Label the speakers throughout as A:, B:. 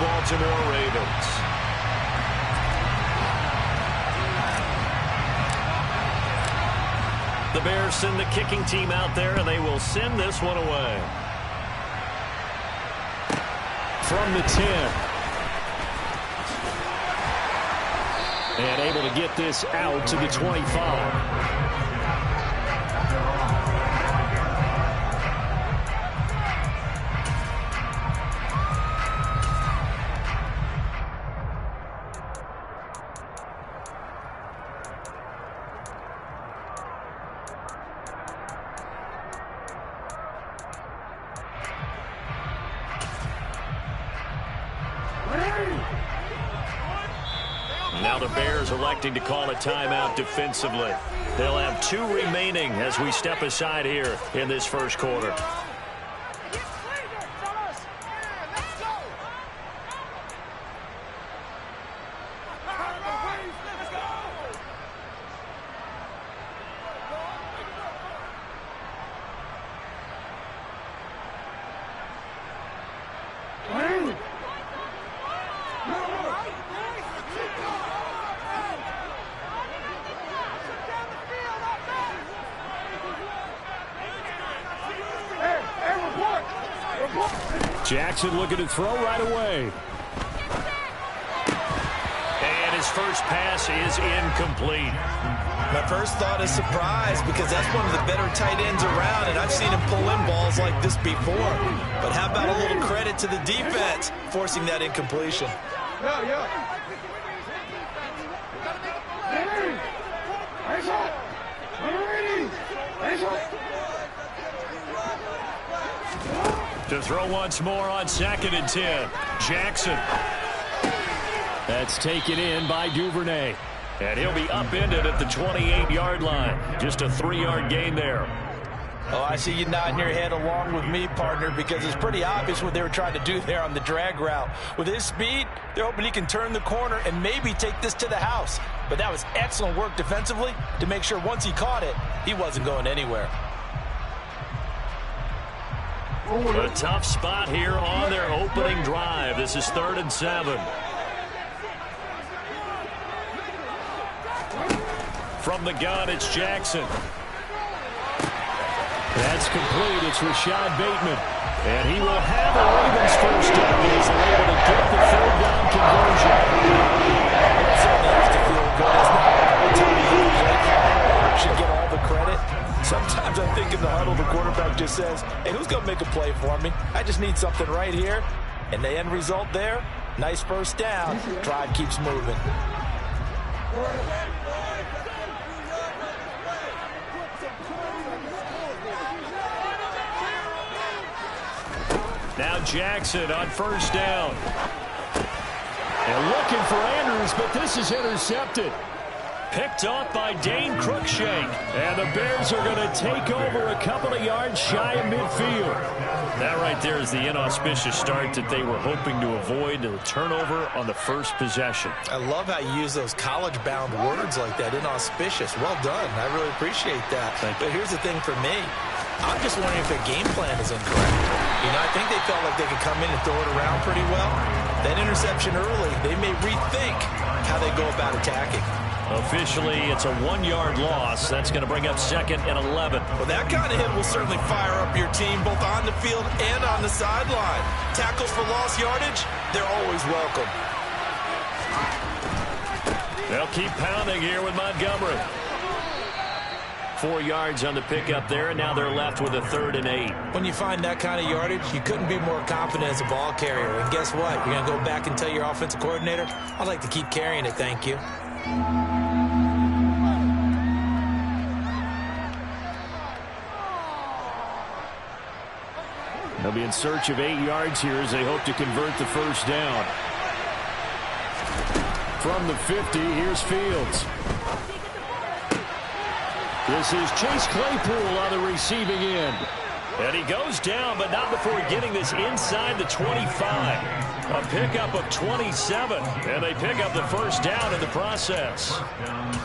A: Baltimore Ravens. The Bears send the kicking team out there, and they will send this one away. From the 10. And able to get this out to the 25. Now the Bears electing to call a timeout defensively. They'll have 2 remaining as we step aside here in this first quarter. Jackson looking to throw right away. And his first pass is incomplete.
B: My first thought is surprise because that's one of the better tight ends around, and I've seen him pull in balls like this before. But how about a little credit to the defense forcing that incompletion?
A: To throw once more on 2nd and 10. Jackson. That's taken in by Duvernay. And he'll be upended at the 28-yard line. Just a 3-yard gain there.
B: Oh, I see you nodding your head along with me, partner, because it's pretty obvious what they were trying to do there on the drag route. With his speed, they're hoping he can turn the corner and maybe take this to the house. But that was excellent work defensively to make sure once he caught it, he wasn't going anywhere.
A: A tough spot here on their opening drive. This is 3rd and 7. From the gun, it's Jackson. That's complete. It's Rashad Bateman. And he will have the Ravens first down as they're able to get the 3rd down conversion.
B: That certainly has to feel good. It's not all time he should get all the credit. Sometimes I think in the huddle, the quarterback just says, hey, who's going to make a play for me? I just need something right here. And the end result there, nice first down. Drive keeps moving.
A: Now Jackson on 1st down. And looking for Andrews, but this is intercepted. Picked off by Dane Cruikshank. And the Bears are going to take over a couple of yards shy of midfield. That right there is the inauspicious start that they were hoping to avoid, a turnover on the first possession.
B: I love how you use those college-bound words like that, inauspicious. Well done. I really appreciate that. But here's the thing for me. I'm just wondering if their game plan is incorrect. You know, I think they felt like they could come in and throw it around pretty well. That interception early, they may rethink how they go about attacking.
A: Officially, it's a 1-yard loss. That's going to bring up 2nd and 11.
B: Well, that kind of hit will certainly fire up your team both on the field and on the sideline. Tackles for lost yardage, they're always welcome.
A: They'll keep pounding here with Montgomery. 4 yards on the pickup there, and now they're left with a 3rd and 8.
B: When you find that kind of yardage, you couldn't be more confident as a ball carrier. And guess what? You're going to go back and tell your offensive coordinator, I'd like to keep carrying it, thank you.
A: They'll be in search of 8 yards here as they hope to convert the first down. From the 50, here's Fields. This is Chase Claypool on the receiving end. And he goes down, but not before getting this inside the 25. A pickup of 27, and they pick up the first down in the process.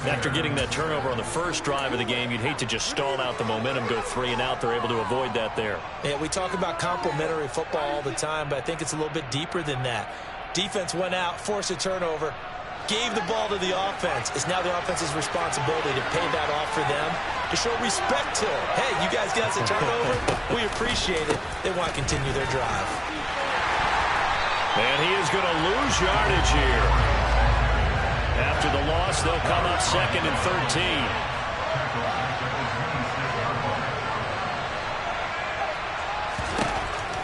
A: After getting that turnover on the first drive of the game, you'd hate to just stall out the momentum, go 3 and out. They're able to avoid that there.
B: Yeah, we talk about complementary football all the time, but I think it's a little bit deeper than that. Defense went out, forced a turnover, gave the ball to the offense. It's now the offense's responsibility to pay that off for them, to show respect to it. Hey, you guys got us a turnover. We appreciate it. They want to continue their drive.
A: And he is going to lose yardage here. After the loss, they'll come up 2nd and 13.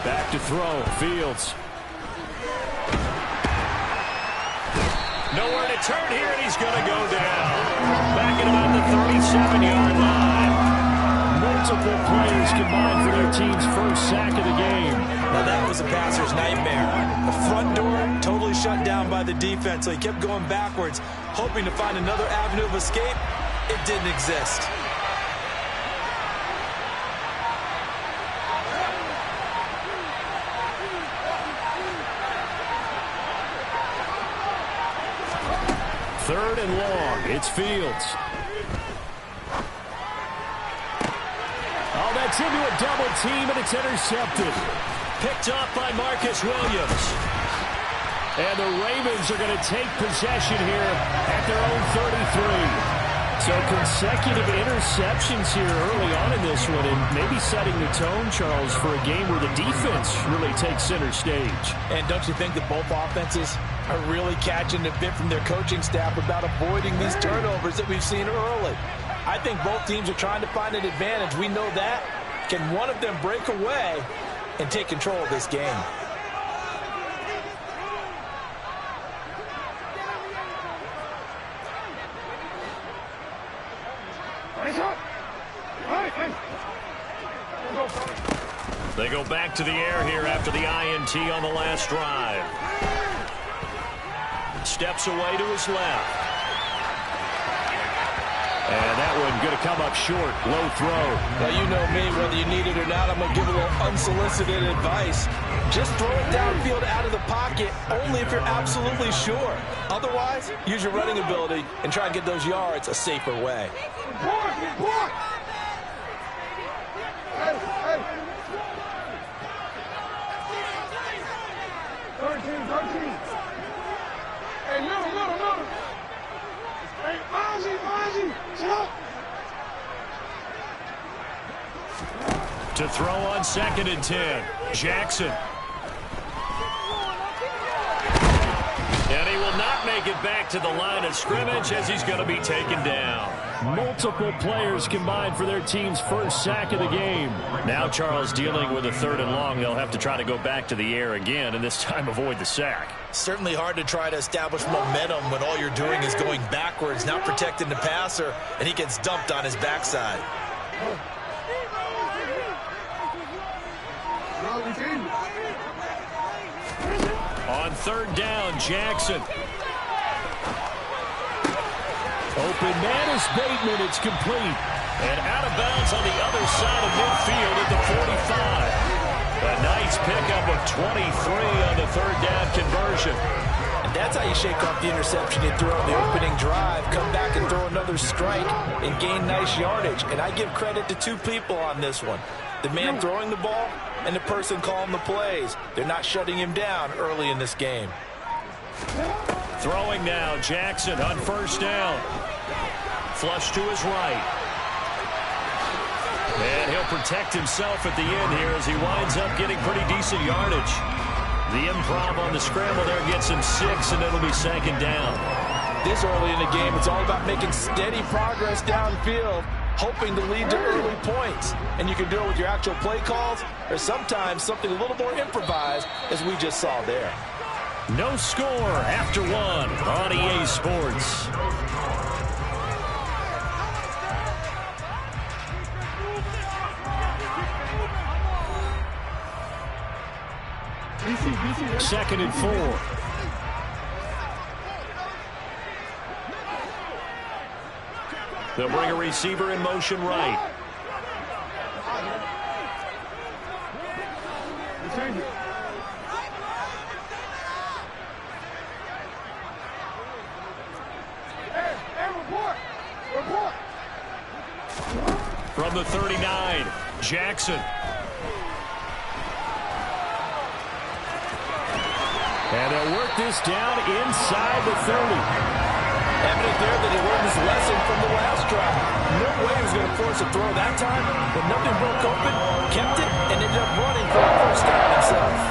A: Back to throw, Fields. Nowhere to turn here, and he's going to go down. Back at about the 37-yard line. Multiple players combined for their team's first sack of the game.
B: Now that was a passer's nightmare. The front door totally shut down by the defense, so he kept going backwards, hoping to find another avenue of escape. It didn't exist.
A: Third and long. It's Fields. Oh, that's into a double team, and it's intercepted. Picked off by Marcus Williams. And the Ravens are going to take possession here at their own 33. So consecutive interceptions here early on in this one, and maybe setting the tone, Charles, for a game where the defense really takes center stage.
B: And don't you think that both offenses are really catching a bit from their coaching staff about avoiding these turnovers that we've seen early? I think both teams are trying to find an advantage. We know that. Can one of them break away and take control of this game?
A: They go back to the air here after the INT on the last drive. Steps away to his left. And that one going to come up short. Low throw.
B: Now, you know me. Whether you need it or not, I'm going to give a little unsolicited advice. Just throw it downfield out of the pocket only if you're absolutely sure. Otherwise, use your running ability and try and get those yards a safer way.
A: To throw on 2nd and 10. Jackson. And he will not make it back to the line of scrimmage as he's going to be taken down. Multiple players combined for their team's first sack of the game. Now Charles dealing with a 3rd and long. They'll have to try to go back to the air again, and this time avoid the sack.
B: Certainly hard to try to establish momentum when all you're doing is going backwards, not protecting the passer, and he gets dumped on his backside.
A: On 3rd down, Jackson. Open man is Bateman. It's complete. And out of bounds on the other side of midfield at the 45. A nice pickup of 23 on the 3rd down conversion.
B: And that's how you shake off the interception you threw on the opening drive. Come back and throw another strike and gain nice yardage. And I give credit to two people on this one. The man throwing the ball and the person calling the plays. They're not shutting him down early in this game.
A: Throwing now, Jackson on 1st down. Flush to his right. And he'll protect himself at the end here as he winds up getting pretty decent yardage. The improv on the scramble there gets him 6, and it'll be 2nd down.
B: This early in the game, it's all about making steady progress downfield, hoping to lead to early points. And you can do it with your actual play calls, or sometimes something a little more improvised, as we just saw there.
A: No score after 1 on EA Sports. Second and 4. They'll bring a receiver in motion right. From the 39, Jackson. And they'll work this down inside the 30.
B: Evident there that he learned his lesson from the last drive. No way he was going to force a throw that time, but nothing broke open, kept it, and ended up running for a first down himself.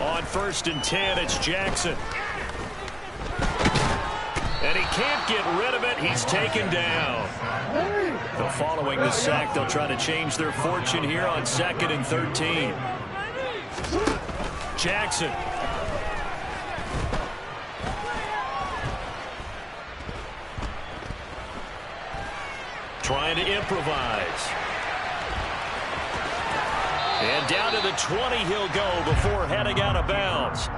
A: On 1st and 10, it's Jackson. And he can't get rid of it. He's taken down. So following the sack, they'll try to change their fortune here on 2nd and 13. Jackson. Trying to improvise. And down to the 20 he'll go before heading out of bounds.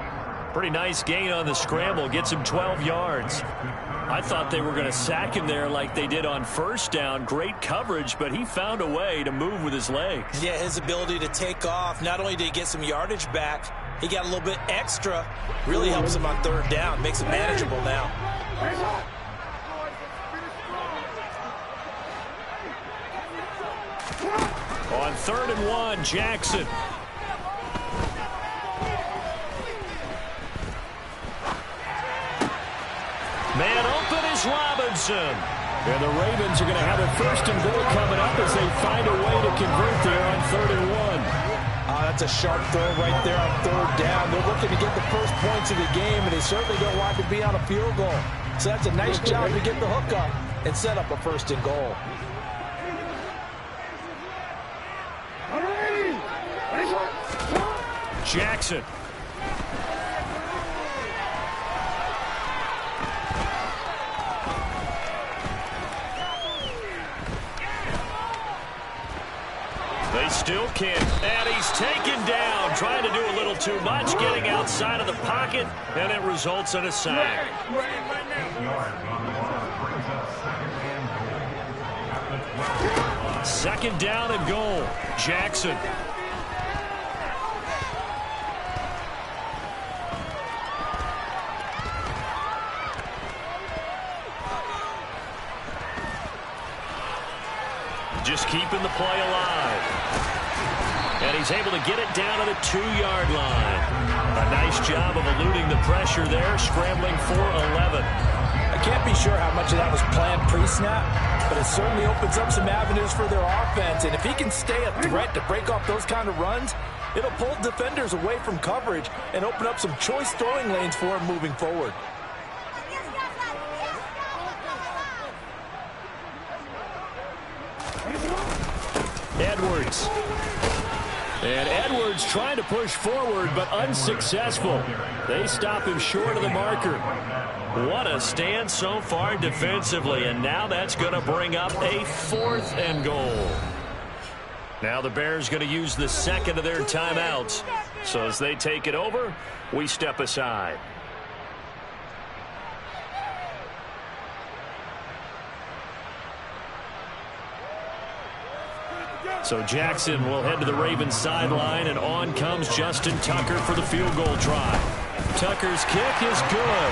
A: Pretty nice gain on the scramble. Gets him 12 yards. I thought they were going to sack him there like they did on 1st down. Great coverage, but he found a way to move with his legs.
B: Yeah, his ability to take off. Not only did he get some yardage back, he got a little bit extra. Really helps him on 3rd down. Makes it manageable now.
A: On 3rd and 1, Jackson. Man open is Robinson. And the Ravens are going to have a 1st and goal coming up as they find a way to convert there on 3rd and 1.
B: That's a sharp throw right there on 3rd down. They're looking to get the first points of the game, and they certainly don't want to be on a field goal. So that's a nice job to get the hook up and set up a 1st and goal.
A: Jackson. They still can't. And he's taken down. Trying to do a little too much. Getting outside of the pocket. And it results in a sack. 2nd down and goal. Jackson. Just keeping the play alive. And he's able to get it down to the 2-yard line. A nice job of eluding the pressure there, scrambling for 11.
B: I can't be sure how much of that was planned pre-snap, but it certainly opens up some avenues for their offense. And if he can stay a threat to break off those kind of runs, it'll pull defenders away from coverage and open up some choice throwing lanes for him moving forward.
A: Edwards. And Edwards trying to push forward, but unsuccessful. They stop him short of the marker. What a stand so far defensively, and now that's going to bring up a 4th and goal. Now the Bears going to use the 2nd of their timeouts. So as they take it over, we step aside. So Jackson will head to the Ravens sideline, and on comes Justin Tucker for the field goal try. Tucker's kick is good.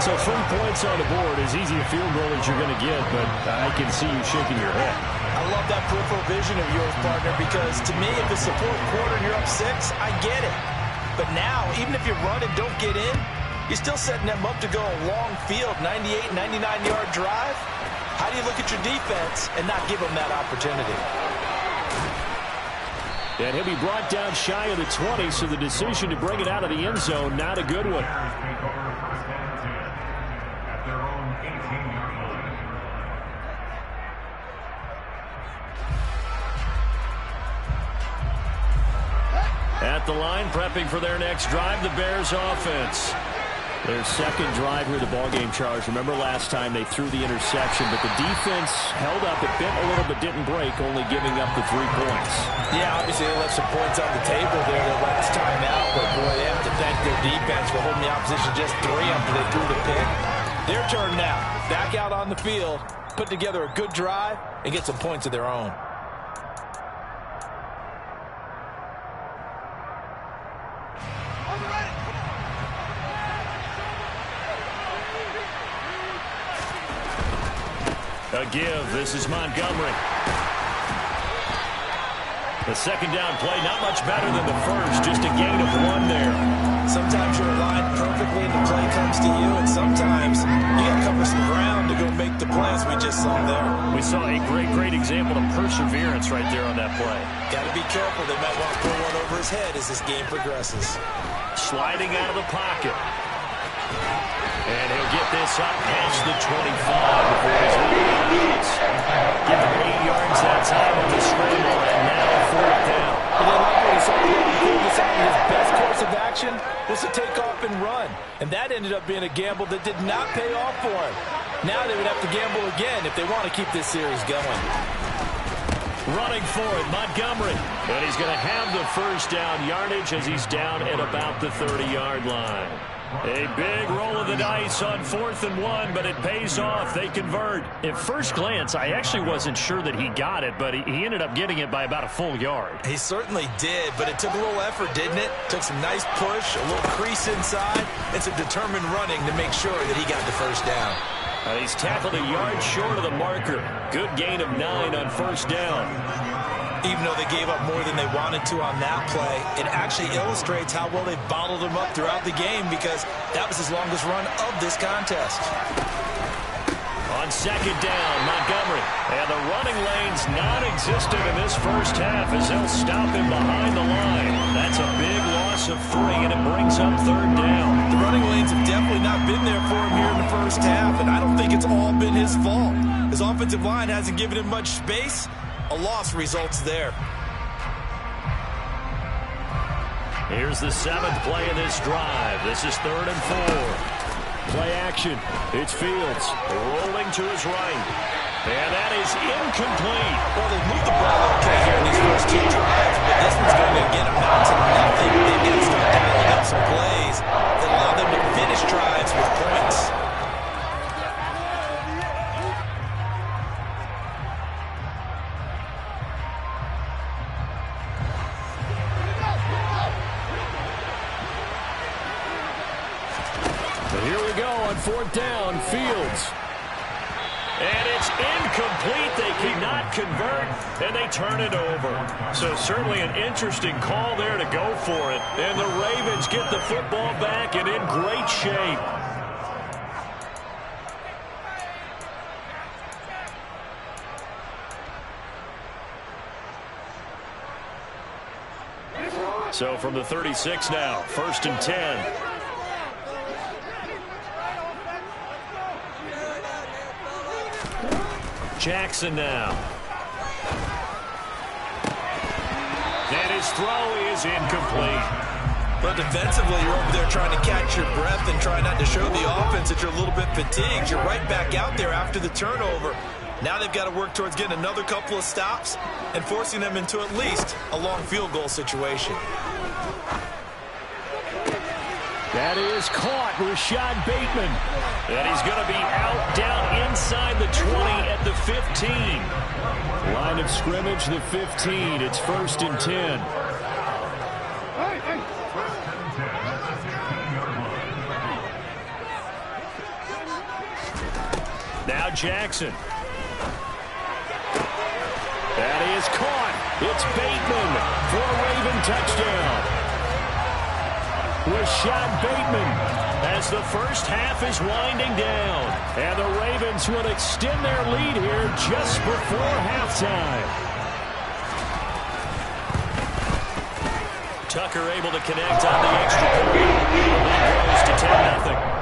A: So 3 points on the board, as easy a field goal as you're going to get, but I can see you shaking your head.
B: I love that peripheral vision of yours, partner, because to me, if it's the 4th quarter and you're up 6, I get it. But now, even if you run and don't get in, you're still setting them up to go a long field, 98, 99-yard drive. How do you look at your defense and not give them that opportunity?
A: And he'll be brought down shy of the 20, so the decision to bring it out of the end zone, not a good one. At the line, prepping for their next drive, the Bears offense. Their 2nd drive here, the ballgame, Charles. Remember last time they threw the interception, but the defense held up. It bit a little but didn't break, only giving up the 3 points.
B: Yeah, obviously they left some points on the table there the last time out, but boy, they have to thank their defense for holding the opposition just 3 after they threw the pick. Their turn now. Back out on the field, put together a good drive, and get some points of their own.
A: A give. This is Montgomery. The second down play, not much better than the first, just a gain of 1 there.
B: Sometimes you're aligned perfectly and the play comes to you, and sometimes you got to cover some ground to go make the play, as we just saw there.
A: We saw a great example of perseverance right there on that play.
B: Got to be careful. They might want to pull one over his head as this game progresses.
A: Sliding out of the pocket. And he'll get this up past the 25 before he's leaving. Give him 8 yards that time on the scramble, and now 4th down.
B: And then like what he saw before, decided his best course of action was to take off and run. And that ended up being a gamble that did not pay off for him. Now they would have to gamble again if they want to keep this series going.
A: Running for it, Montgomery. And he's going to have the first down yardage as he's down at about the 30-yard line. A big roll of the dice on 4th and 1, but it pays off. They convert. At first glance, I actually wasn't sure that he got it, but he ended up getting it by about a full yard.
B: He certainly did, but it took a little effort, didn't it? Took some nice push, a little crease inside, and some determined running to make sure that he got the first down.
A: And he's tackled a yard short of the marker. Good gain of 9 on first down.
B: Even though they gave up more than they wanted to on that play, it actually illustrates how well they bottled him up throughout the game, because that was his longest run of this contest.
A: On second down, Montgomery. And the running lane's non-existent in this first half as they'll stop him behind the line. That's a big loss of 3, and it brings up 3rd down.
B: The running lanes have definitely not been there for him here in the first half, and I don't think it's all been his fault. His offensive line hasn't given him much space. A loss results there.
A: Here's the 7th play of this drive. This is 3rd and 4. Play action. It's Fields rolling to his right. And that is incomplete.
B: Well, they moved the ball okay here in these first 2 drives, but this one's going to get amount to nothing. They've got to start dialing up some plays that allow them to finish drives with points.
A: Here we go on 4th down, Fields. And it's incomplete. They cannot convert, and they turn it over. So certainly an interesting call there to go for it. And the Ravens get the football back and in great shape. So from the 36 now, 1st and 10. Jackson now. And his throw is incomplete.
B: But defensively, you're over there trying to catch your breath and try not to show the offense that you're a little bit fatigued. You're right back out there after the turnover. Now they've got to work towards getting another couple of stops and forcing them into at least a long field goal situation.
A: That is caught, Rashad Bateman. And he's going to be out down inside the 20 at the 15. Line of scrimmage, the 15. It's 1st and 10. Now Jackson. That is caught. It's Bateman for a Raven touchdown. Rashad Bateman as the first half is winding down. And the Ravens will extend their lead here just before halftime. Tucker able to connect on the extra point. The lead grows to 10-0.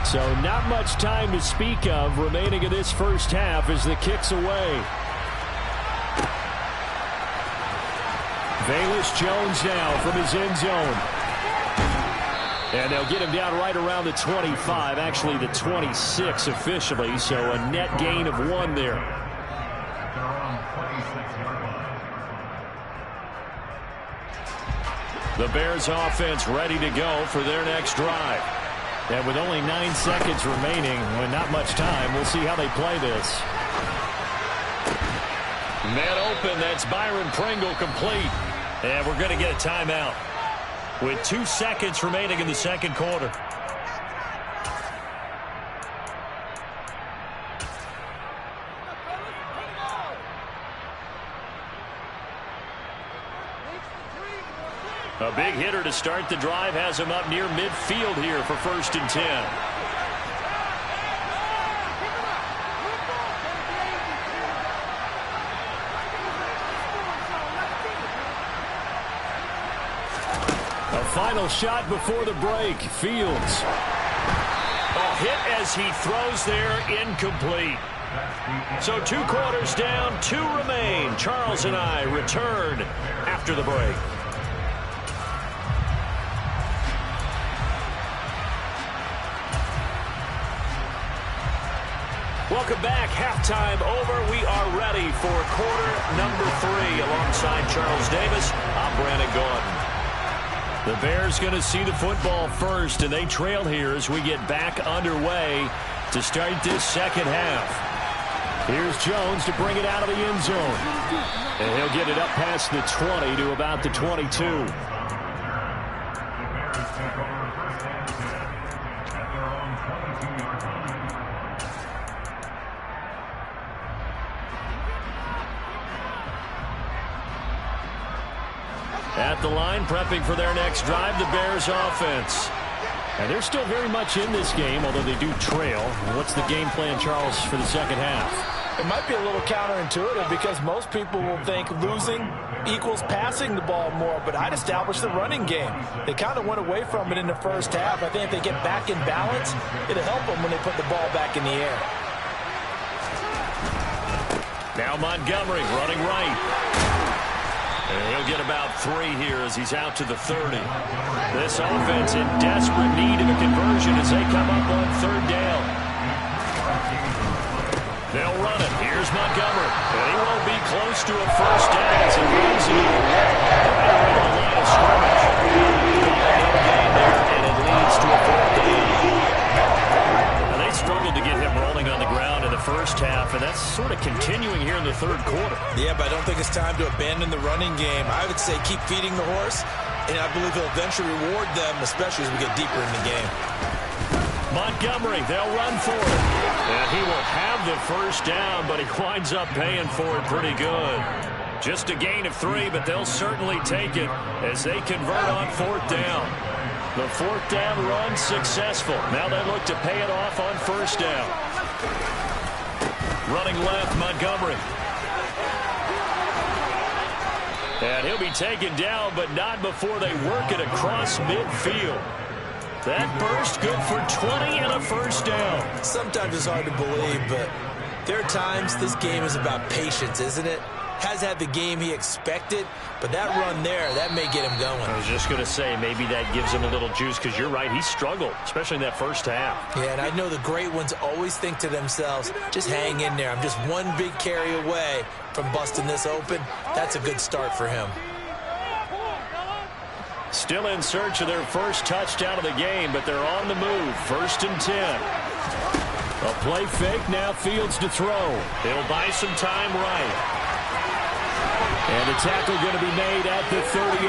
A: So not much time to speak of remaining in this first half as the kick's away. Velus Jones now from his end zone. And they'll get him down right around the 25, actually the 26 officially, so a net gain of 1 there. The Bears offense ready to go for their next drive. And with only 9 seconds remaining, with not much time, we'll see how they play this. Man open, that's Byron Pringle complete. And we're going to get a timeout with 2 seconds remaining in the second quarter. A big hitter to start the drive has him up near midfield here for 1st and 10. A final shot before the break. Fields. A hit as he throws there, incomplete. So 2 quarters down, 2 remain. Charles and I return after the break. Welcome back. Halftime over. We are ready for quarter number 3. Alongside Charles Davis, I'm Brandon Gordon. The Bears going to see the football first, and they trail here as we get back underway to start this second half. Here's Jones to bring it out of the end zone. And he'll get it up past the 20 to about the 22. At the line, prepping for their next drive, the Bears offense. And they're still very much in this game, although they do trail. What's the game plan, Charles, for the second half?
B: It might be a little counterintuitive because most people will think losing equals passing the ball more, but I'd establish the running game. They kind of went away from it in the first half. I think if they get back in balance, it'll help them when they put the ball back in the air.
A: Now Montgomery running right. And he'll get about 3 here as he's out to the 30. This offense in desperate need of a conversion as they come up on 3rd down. They'll run it. Here's Montgomery. And he won't be close to a first down as he runs into the wall right around the line of scrimmage. No gain there, and it leads to a 4th down. Now they struggled to get him rolling on the ground in the first half, and that's sort of continuing here in the 3rd quarter.
B: Yeah, but I don't think it's time to abandon the running game. I would say keep feeding the horse, and I believe he'll eventually reward them, especially as we get deeper in the game.
A: Montgomery, they'll run for it. And he will have the first down, but he winds up paying for it pretty good. Just a gain of 3, but they'll certainly take it as they convert on 4th down. The 4th down run successful. Now they look to pay it off on 1st down. Running left, Montgomery. And he'll be taken down, but not before they work it across midfield. That burst good for 20 and a first down.
B: Sometimes it's hard to believe, but there are times this game is about patience, isn't it? Has had the game he expected, but that run there, that may get him going.
A: I was just going to say, maybe that gives him a little juice, because you're right, he struggled, especially in that first half.
B: Yeah, and I know the great ones always think to themselves, just hang in there. I'm just one big carry away from busting this open. That's a good start for him.
A: Still in search of their first touchdown of the game, but they're on the move. 1st and 10. A play fake, now Fields to throw. He'll buy some time right. And the tackle going to be made at the 38.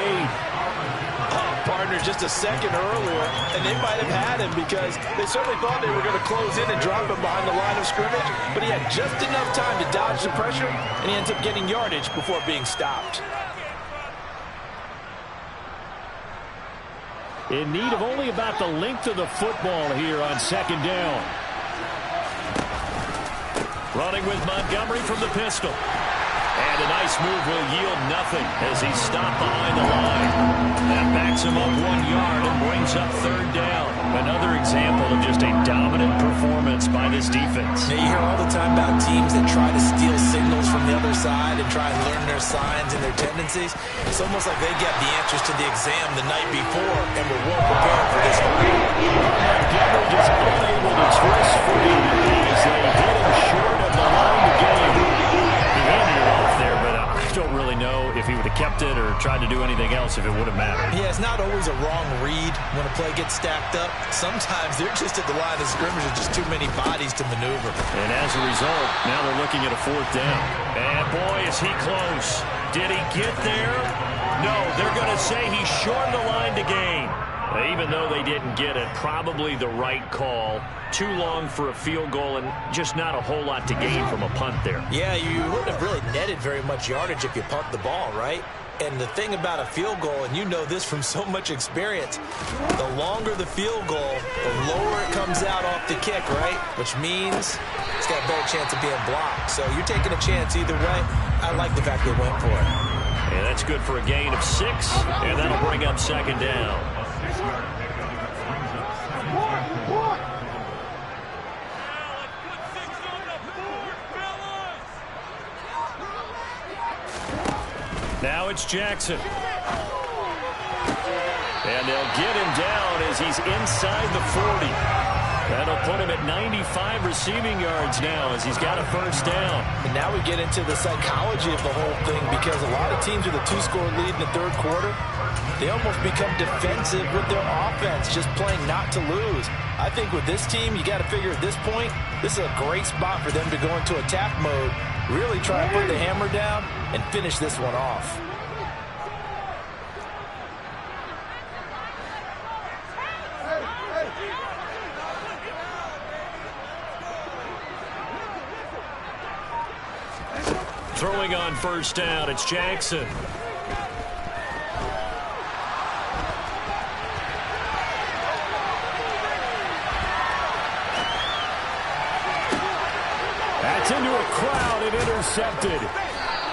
B: Partner just a second earlier, and they might have had him because they certainly thought they were going to close in and drop him behind the line of scrimmage, but he had just enough time to dodge the pressure, and he ends up getting yardage before being stopped.
A: In need of only about the length of the football here on 2nd down. Running with Montgomery from the pistol. And a nice move will yield nothing as he's stopped behind the line. That backs him up 1 yard and brings up 3rd down. Another example of just a dominant performance by this defense.
B: Yeah, you hear all the time about teams that try to steal signals from the other side and try and learn their signs and their tendencies. It's almost like they get the answers to the exam the night before and were well prepared for this one.
A: Montgomery just unable to twist free as they hit him short of the line to game. He handed it off if he would have kept it or tried to do anything else if it would have mattered.
B: Yeah, it's not always a wrong read when a play gets stacked up. Sometimes they're just at the line of scrimmage with just too many bodies to maneuver.
A: And as a result, now they're looking at a 4th down. And boy, is he close. Did he get there? No, they're going to say he shortened the line to gain. Even though they didn't get it, probably the right call. Too long for a field goal and just not a whole lot to gain from a punt there.
B: Yeah, you wouldn't have really netted very much yardage if you punt the ball, right? And the thing about a field goal, and you know this from so much experience, the longer the field goal, the lower it comes out off the kick, right? Which means it's got a better chance of being blocked. So you're taking a chance either way. I like the fact they went for it.
A: And that's good for a gain of 6, and that'll bring up 2nd down. Now it's Jackson. And they'll get him down as he's inside the 40. That'll put him at 95 receiving yards now as he's got a 1st down.
B: And now we get into the psychology of the whole thing because a lot of teams with a 2-score lead in the 3rd quarter, they almost become defensive with their offense, just playing not to lose. I think with this team, you got to figure at this point, this is a great spot for them to go into attack mode, really try to put the hammer down and finish this one off.
A: Throwing on 1st down, it's Jackson. That's into a crowd and intercepted.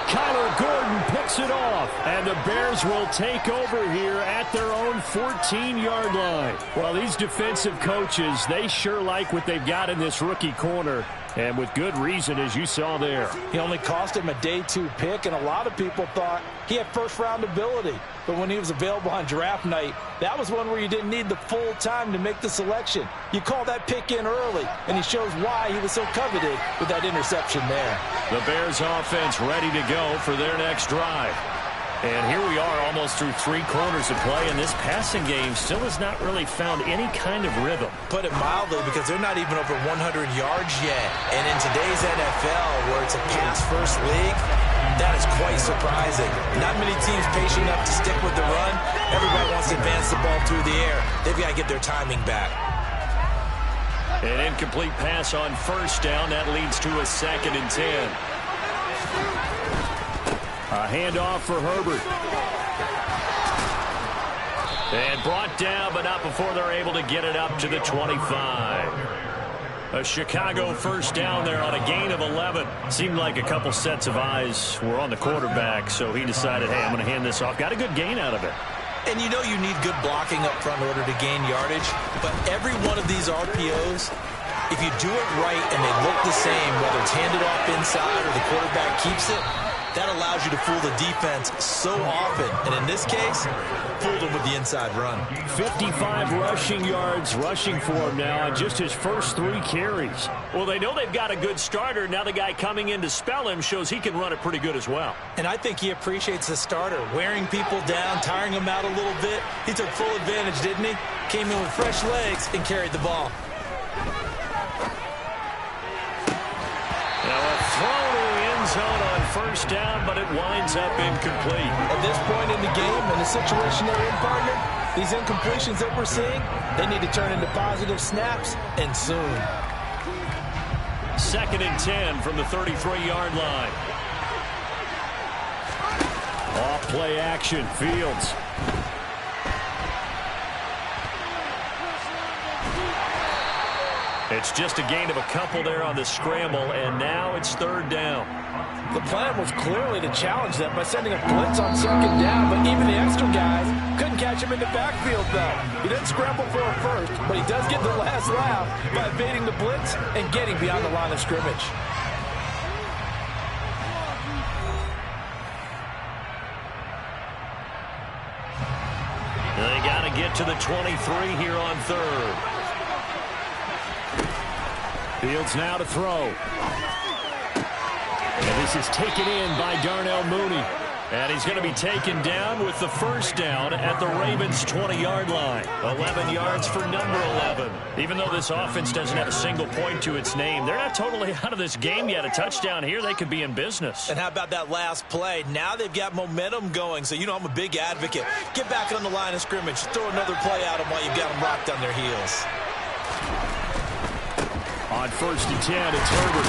A: Kyler Gordon picks it off, and the Bears will take over here at their own 14-yard line. Well, these defensive coaches, they sure like what they've got in this rookie corner, and with good reason, as you saw there.
B: He only cost him a day 2 pick, and a lot of people thought he had 1st-round ability. But when he was available on draft night, that was one where you didn't need the full time to make the selection. You call that pick in early, and he shows why he was so coveted with that interception there.
A: The Bears offense ready to go for their next drive. And here we are almost through 3 quarters of play, and this passing game still has not really found any kind of rhythm.
B: Put it mildly, because they're not even over 100 yards yet. And in today's NFL, where it's a pass-first league, that is quite surprising. Not many teams patient enough to stick with the run. Everybody wants to advance the ball through the air. They've got to get their timing back.
A: An incomplete pass on 1st down. That leads to a 2nd and 10. A handoff for Herbert. And brought down, but not before they're able to get it up to the 25. A Chicago 1st down there on a gain of 11. Seemed like a couple sets of eyes were on the quarterback, so he decided, hey, I'm going to hand this off. Got a good gain out of it.
B: And you know you need good blocking up front in order to gain yardage, but every one of these RPOs, if you do it right and they look the same, whether it's handed off inside or the quarterback keeps it, that allows you to fool the defense so often. And in this case, fooled him with the inside run.
A: 55 rushing yards rushing for him now on just his first 3 carries. Well, they know they've got a good starter. Now the guy coming in to spell him shows he can run it pretty good as well.
B: And I think he appreciates the starter, wearing people down, tiring them out a little bit. He took full advantage, didn't he? Came in with fresh legs and carried the ball.
A: Now a throw to the end zone on 1st down, but it winds up incomplete.
B: At this point in the game, in the situation they're in, partner, these incompletions that we're seeing, they need to turn into positive snaps, and soon.
A: 2nd and 10 from the 33-yard line. Off play action, Fields. It's just a gain of a couple there on the scramble, and now it's 3rd down.
B: The plan was clearly to challenge them by sending a blitz on 2nd down, but even the extra guys couldn't catch him in the backfield, though. He didn't scramble for a first, but he does get the last laugh by evading the blitz and getting beyond the line of scrimmage.
A: They got to get to the 23 here on 3rd. Fields now to throw. And this is taken in by Darnell Mooney. And he's going to be taken down with the first down at the Ravens' 20-yard line. 11 yards for number 11. Even though this offense doesn't have a single point to its name, they're not totally out of this game yet. A touchdown here, they could be in business.
B: And how about that last play? Now they've got momentum going, so you know I'm a big advocate. Get back on the line of scrimmage. Throw another play at them while you've got them rocked on their heels.
A: On 1st and 10, it's Herbert.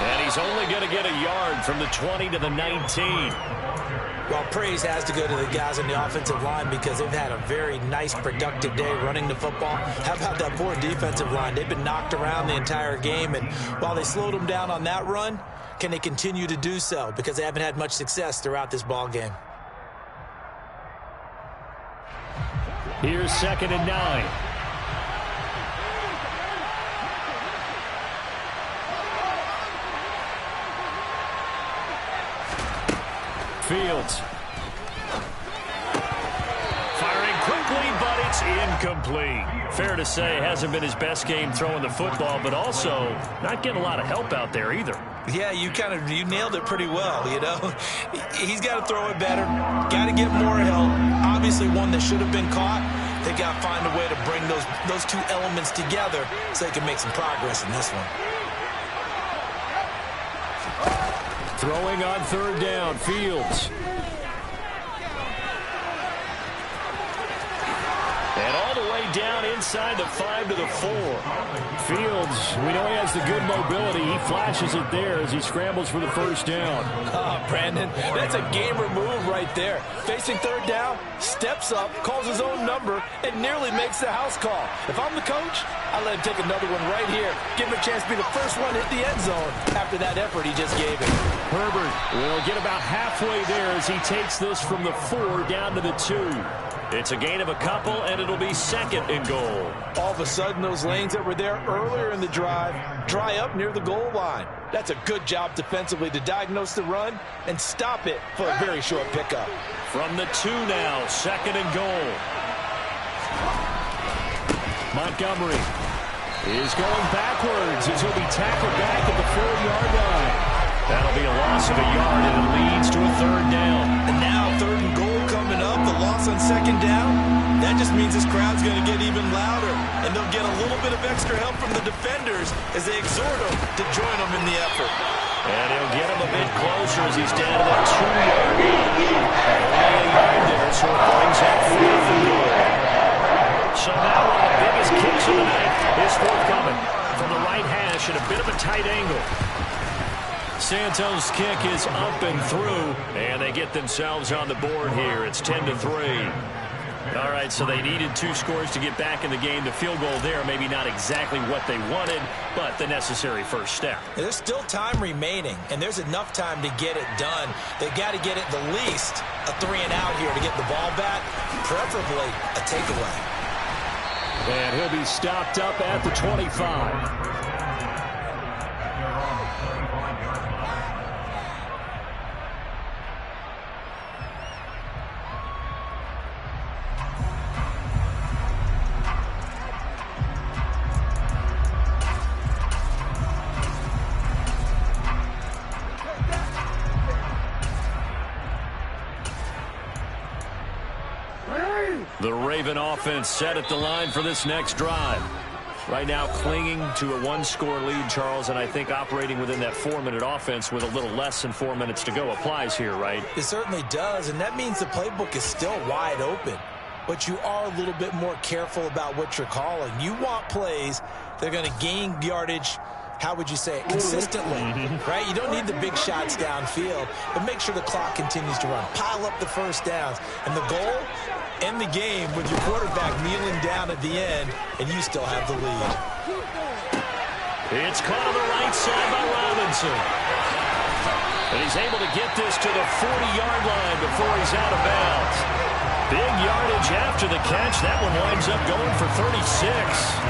A: And he's only going to get a yard from the 20 to the 19.
B: Well, praise has to go to the guys on the offensive line because they've had a very nice, productive day running the football. How about that poor defensive line? They've been knocked around the entire game, and while they slowed them down on that run, can they continue to do so? Because they haven't had much success throughout this ball game.
A: Here's 2nd and 9. Fields. Firing quickly, but it's incomplete. Fair to say, hasn't been his best game throwing the football, but also not getting a lot of help out there either.
B: Yeah, you nailed it pretty well, you know. He's got to throw it better. Got to get more help. Obviously one that should have been caught. They got to find a way to bring those two elements together so they can make some progress in this one.
A: Throwing on 3rd down, Fields. And all the way down inside the 5 to the 4. Fields, we know he has the good mobility. He flashes it there as he scrambles for the first down.
B: Brandon, that's a gamer move right there. Facing 3rd down, steps up, calls his own number, and nearly makes the house call. If I'm the coach, I let him take another one right here. Give him a chance to be the first one to hit the end zone after that effort he just gave him.
A: Herbert will get about halfway there as he takes this from the 4 down to the 2. It's a gain of a couple, and it'll be 2nd and goal.
B: All of a sudden, those lanes that were there earlier in the drive dry up near the goal line. That's a good job defensively to diagnose the run and stop it for a very short pickup.
A: From the 2 now, 2nd and goal. Montgomery is going backwards as he'll be tackled back at the 4-yard line. That'll be a loss of a yard, and it leads to a 3rd down.
B: And now 3rd and goal coming up. The loss on 2nd down. That just means this crowd's going to get even louder. And they'll get a little bit of extra help from the defenders as they exhort them to join them in the effort.
A: And he'll get him a bit closer as he's down to that 2-yard line. Only a yard there, so it brings up 4th and goal. So now one of the biggest kicks of the night is forthcoming from the right hash at a bit of a tight angle. Santos' kick is up and through, and they get themselves on the board here. It's 10-3. All right, so they needed 2 scores to get back in the game. The field goal there, maybe not exactly what they wanted, but the necessary first step.
B: There's still time remaining, and there's enough time to get it done. They've got to get it the least a 3-and-out here to get the ball back, preferably a takeaway.
A: And he'll be stopped up at the 25. The Raven offense set at the line for this next drive. Right now clinging to a 1-score lead, Charles, and I think operating within that 4-minute offense with a little less than 4 minutes to go applies here, right?
B: It certainly does, and that means the playbook is still wide open. But you are a little bit more careful about what you're calling. You want plays that are going to gain yardage, how would you say it, consistently, right? You don't need the big shots downfield, but make sure the clock continues to run. Pile up the first downs. And the goal, end the game with your quarterback kneeling down at the end, and you still have the lead.
A: It's caught on the right side by Robinson. And he's able to get this to the 40-yard line before he's out of bounds. Big yardage after the catch. That one winds up going for 36.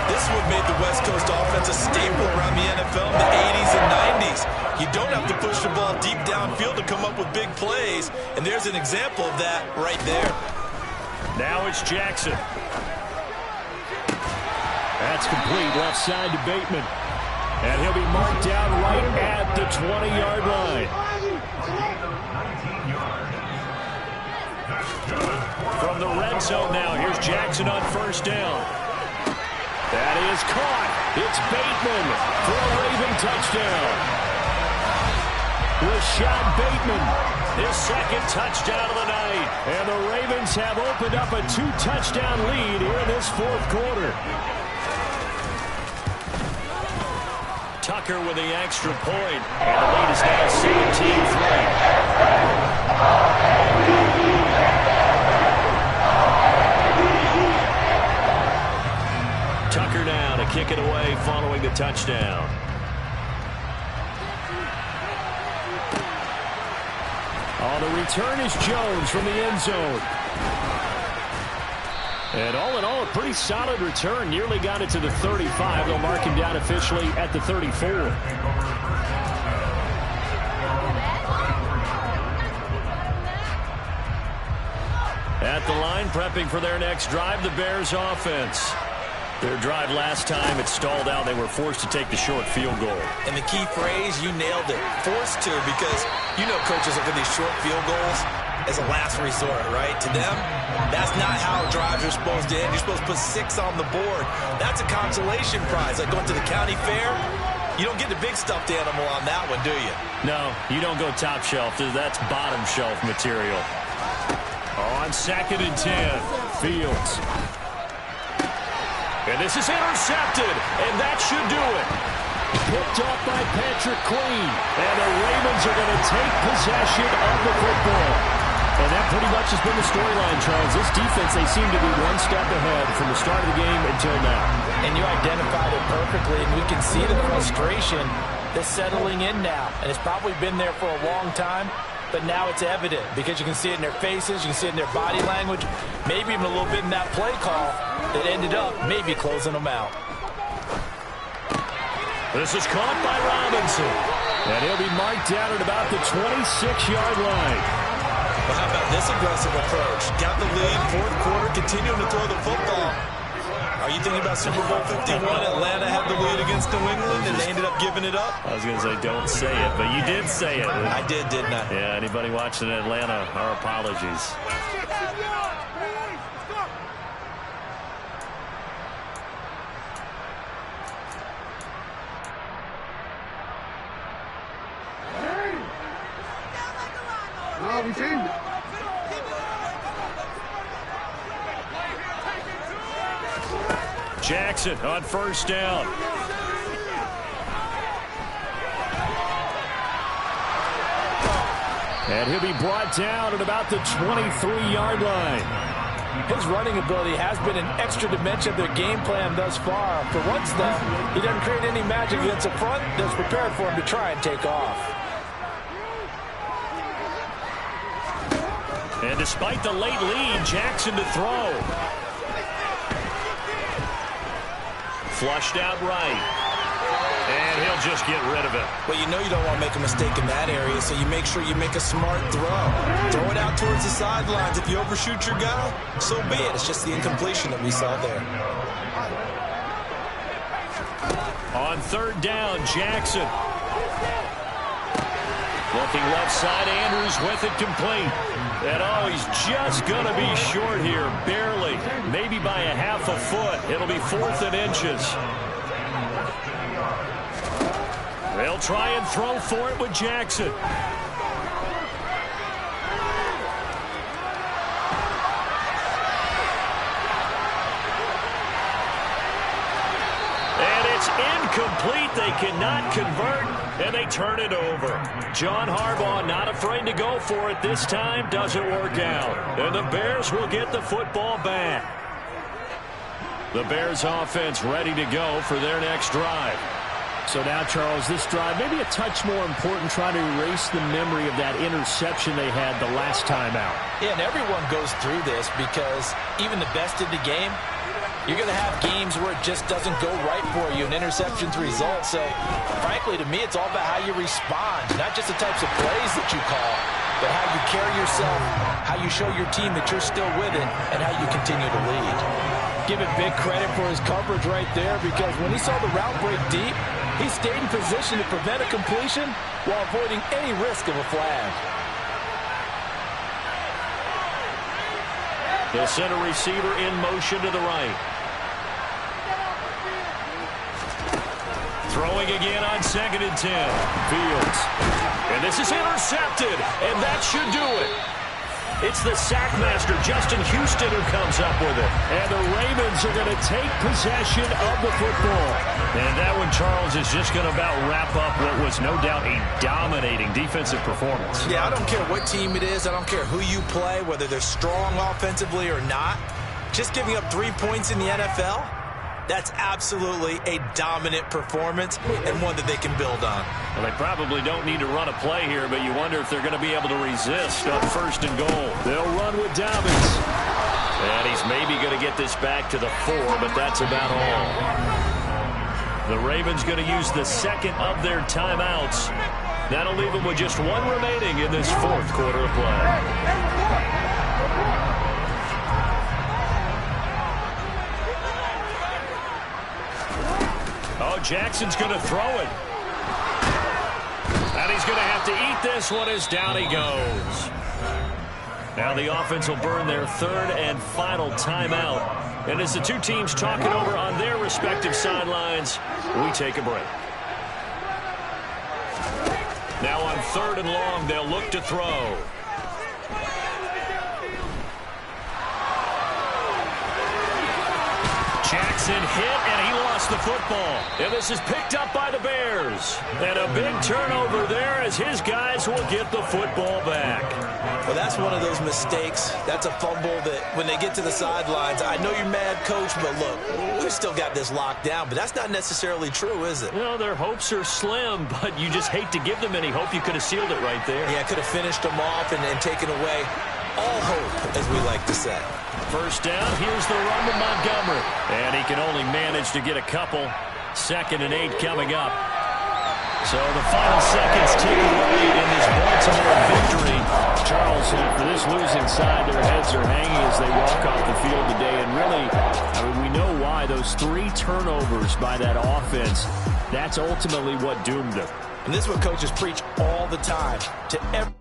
B: This would made the West Coast offense a staple around the NFL in the 80s and 90s. You don't have to push the ball deep downfield to come up with big plays, and there's an example of that right there.
A: Now it's Jackson. That's complete left side to Bateman. And he'll be marked down right at the 20-yard line. zone now. Here's Jackson on first down. That is caught. It's Bateman for a Raven touchdown. Rashad Bateman, his second touchdown of the night. And the Ravens have opened up a 2-touchdown lead here in this fourth quarter. Tucker with the extra point. And the lead is now 17-3. Tucker now to kick it away following the touchdown. On the return is Jones from the end zone. And all in all, a pretty solid return. Nearly got it to the 35. They'll mark him down officially at the 34. At the line, prepping for their next drive, the Bears offense. Their drive last time, it stalled out. They were forced to take the short field goal.
B: And the key phrase, you nailed it. Forced to, because you know coaches look at these short field goals as a last resort, right? To them, that's not how drives are supposed to end. You're supposed to put 6 on the board. That's a consolation prize. Like going to the county fair, you don't get the big stuffed animal on that one, do you?
A: No, you don't go top shelf. That's bottom shelf material. On 2nd and 10, Fields. And this is intercepted, and that should do it. Picked off by Patrick Queen, and the Ravens are going to take possession of the football. And that pretty much has been the storyline, Charles. This defense, they seem to be one step ahead from the start of the game until now.
C: And you identified it perfectly, and we can see the frustration that's settling in now. And it's probably been there for a long time, but now it's evident because you can see it in their faces, you can see it in their body language, maybe even a little bit in that play call that ended up maybe closing them out.
A: This is caught by Robinson, and he'll be marked down at about the 26-yard line.
B: Well, how about this aggressive approach? Got the lead, fourth quarter, continuing to throw the football. Are you thinking about Super Bowl 51? Atlanta had the lead against New England, and they ended up giving it up?
A: I was going to say, don't say it, but you did say it.
B: I did, didn't I?
A: Yeah, anybody watching Atlanta, our apologies. Jackson on first down. And he'll be brought down at about the 23-yard line.
C: His running ability has been an extra dimension of their game plan thus far. For once, though, he doesn't create any magic against the front that's prepared for him to try and take off.
A: And despite the late lead, Jackson to throw. Flushed out right. And he'll just get rid of it.
B: Well, you know you don't want to make a mistake in that area, so you make sure you make a smart throw. Throw it out towards the sidelines. If you overshoot your guy, so be it. It's just the incompletion that we saw there.
A: On third down, Jackson. Looking left side, Andrews with it complete. And oh, he's just going to be short here, barely. Maybe by a half a foot. It'll be 4th and inches. They'll try and throw for it with Jackson. And it's incomplete. They cannot convert, and they turn it over. John Harbaugh not afraid to go for it this time. Doesn't work out. And the Bears will get the football back. The Bears offense ready to go for their next drive. So now, Charles, this drive maybe a touch more important, trying to erase the memory of that interception they had the last time out.
C: Yeah, and everyone goes through this because even the best in the game, you're going to have games where it just doesn't go right for you, and interceptions result. So, frankly, to me, it's all about how you respond, not just the types of plays that you call, but how you carry yourself, how you show your team that you're still with it, and how you continue to lead. Give it big credit for his coverage right there, because when he saw the route break deep, he stayed in position to prevent a completion while avoiding any risk of a flag.
A: The center receiver in motion to the right. Throwing again on 2nd and 10. Fields. And this is intercepted, and that should do it. It's the sackmaster, Justin Houston, who comes up with it. And the Ravens are going to take possession of the football. And that one, Charles, is just going to about wrap up what was no doubt a dominating defensive performance.
B: Yeah, I don't care what team it is. I don't care who you play, whether they're strong offensively or not. Just giving up 3 points in the NFL, that's absolutely a dominant performance and one that they can build on.
A: Well, they probably don't need to run a play here, but you wonder if they're going to be able to resist on 1st and goal. They'll run with Dobbins. And he's maybe going to get this back to the 4, but that's about all. The Ravens going to use the 2nd of their timeouts. That'll leave them with just 1 remaining in this 4th quarter of play. Oh, Jackson's going to throw it. And he's going to have to eat this one as down he goes. Now the offense will burn their 3rd and final timeout. And as the two teams talking over on their respective sidelines, we take a break. Now on 3rd and long, they'll look to throw. Jackson hit, and he lost the football. And this is picked up by the Bears. And a big turnover there as his guys will get the football back.
B: Well, that's one of those mistakes. That's a fumble that when they get to the sidelines, I know you're mad, Coach, but look, we've still got this locked down. But that's not necessarily true, is it?
A: Well, their hopes are slim, but you just hate to give them any hope. You could have sealed it right there.
B: Yeah, could have finished them off and taken away all hope, as we like to say.
A: 1st down, here's the run to Montgomery. And he can only manage to get a couple. 2nd and 8 coming up. So the final seconds tick away in this Baltimore victory. Charles, for this losing side, their heads are hanging as they walk off the field today. And really, I mean, we know why. Those 3 turnovers by that offense, that's ultimately what doomed them.
B: And this is what coaches preach all the time to every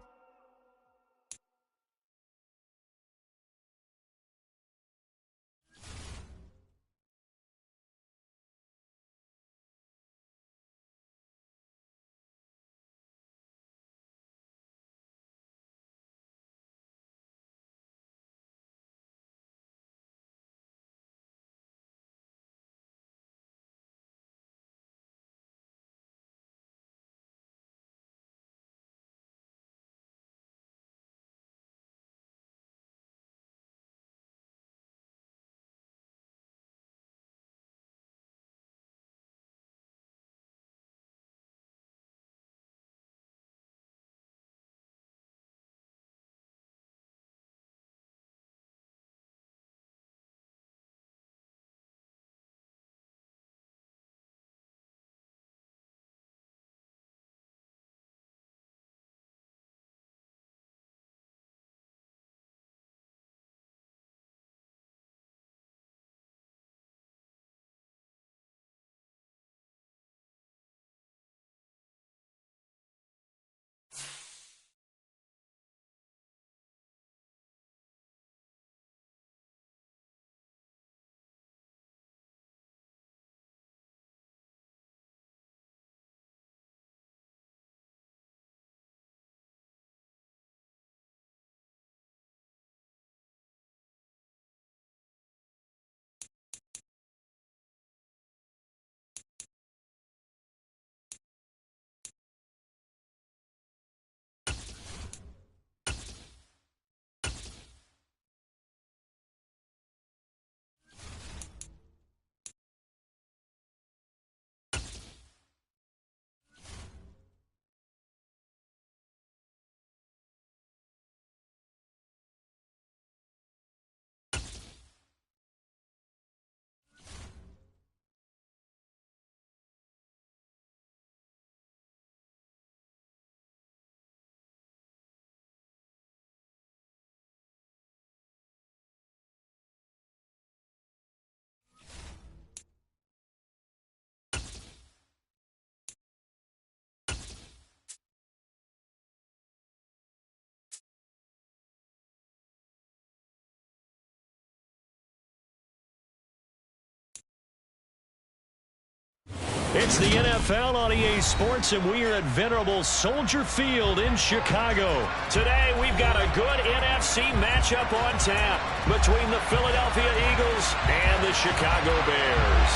A: It's the NFL on EA Sports, and we are at venerable Soldier Field in Chicago. Today, we've got a good NFC matchup on tap between the Philadelphia Eagles and the Chicago Bears.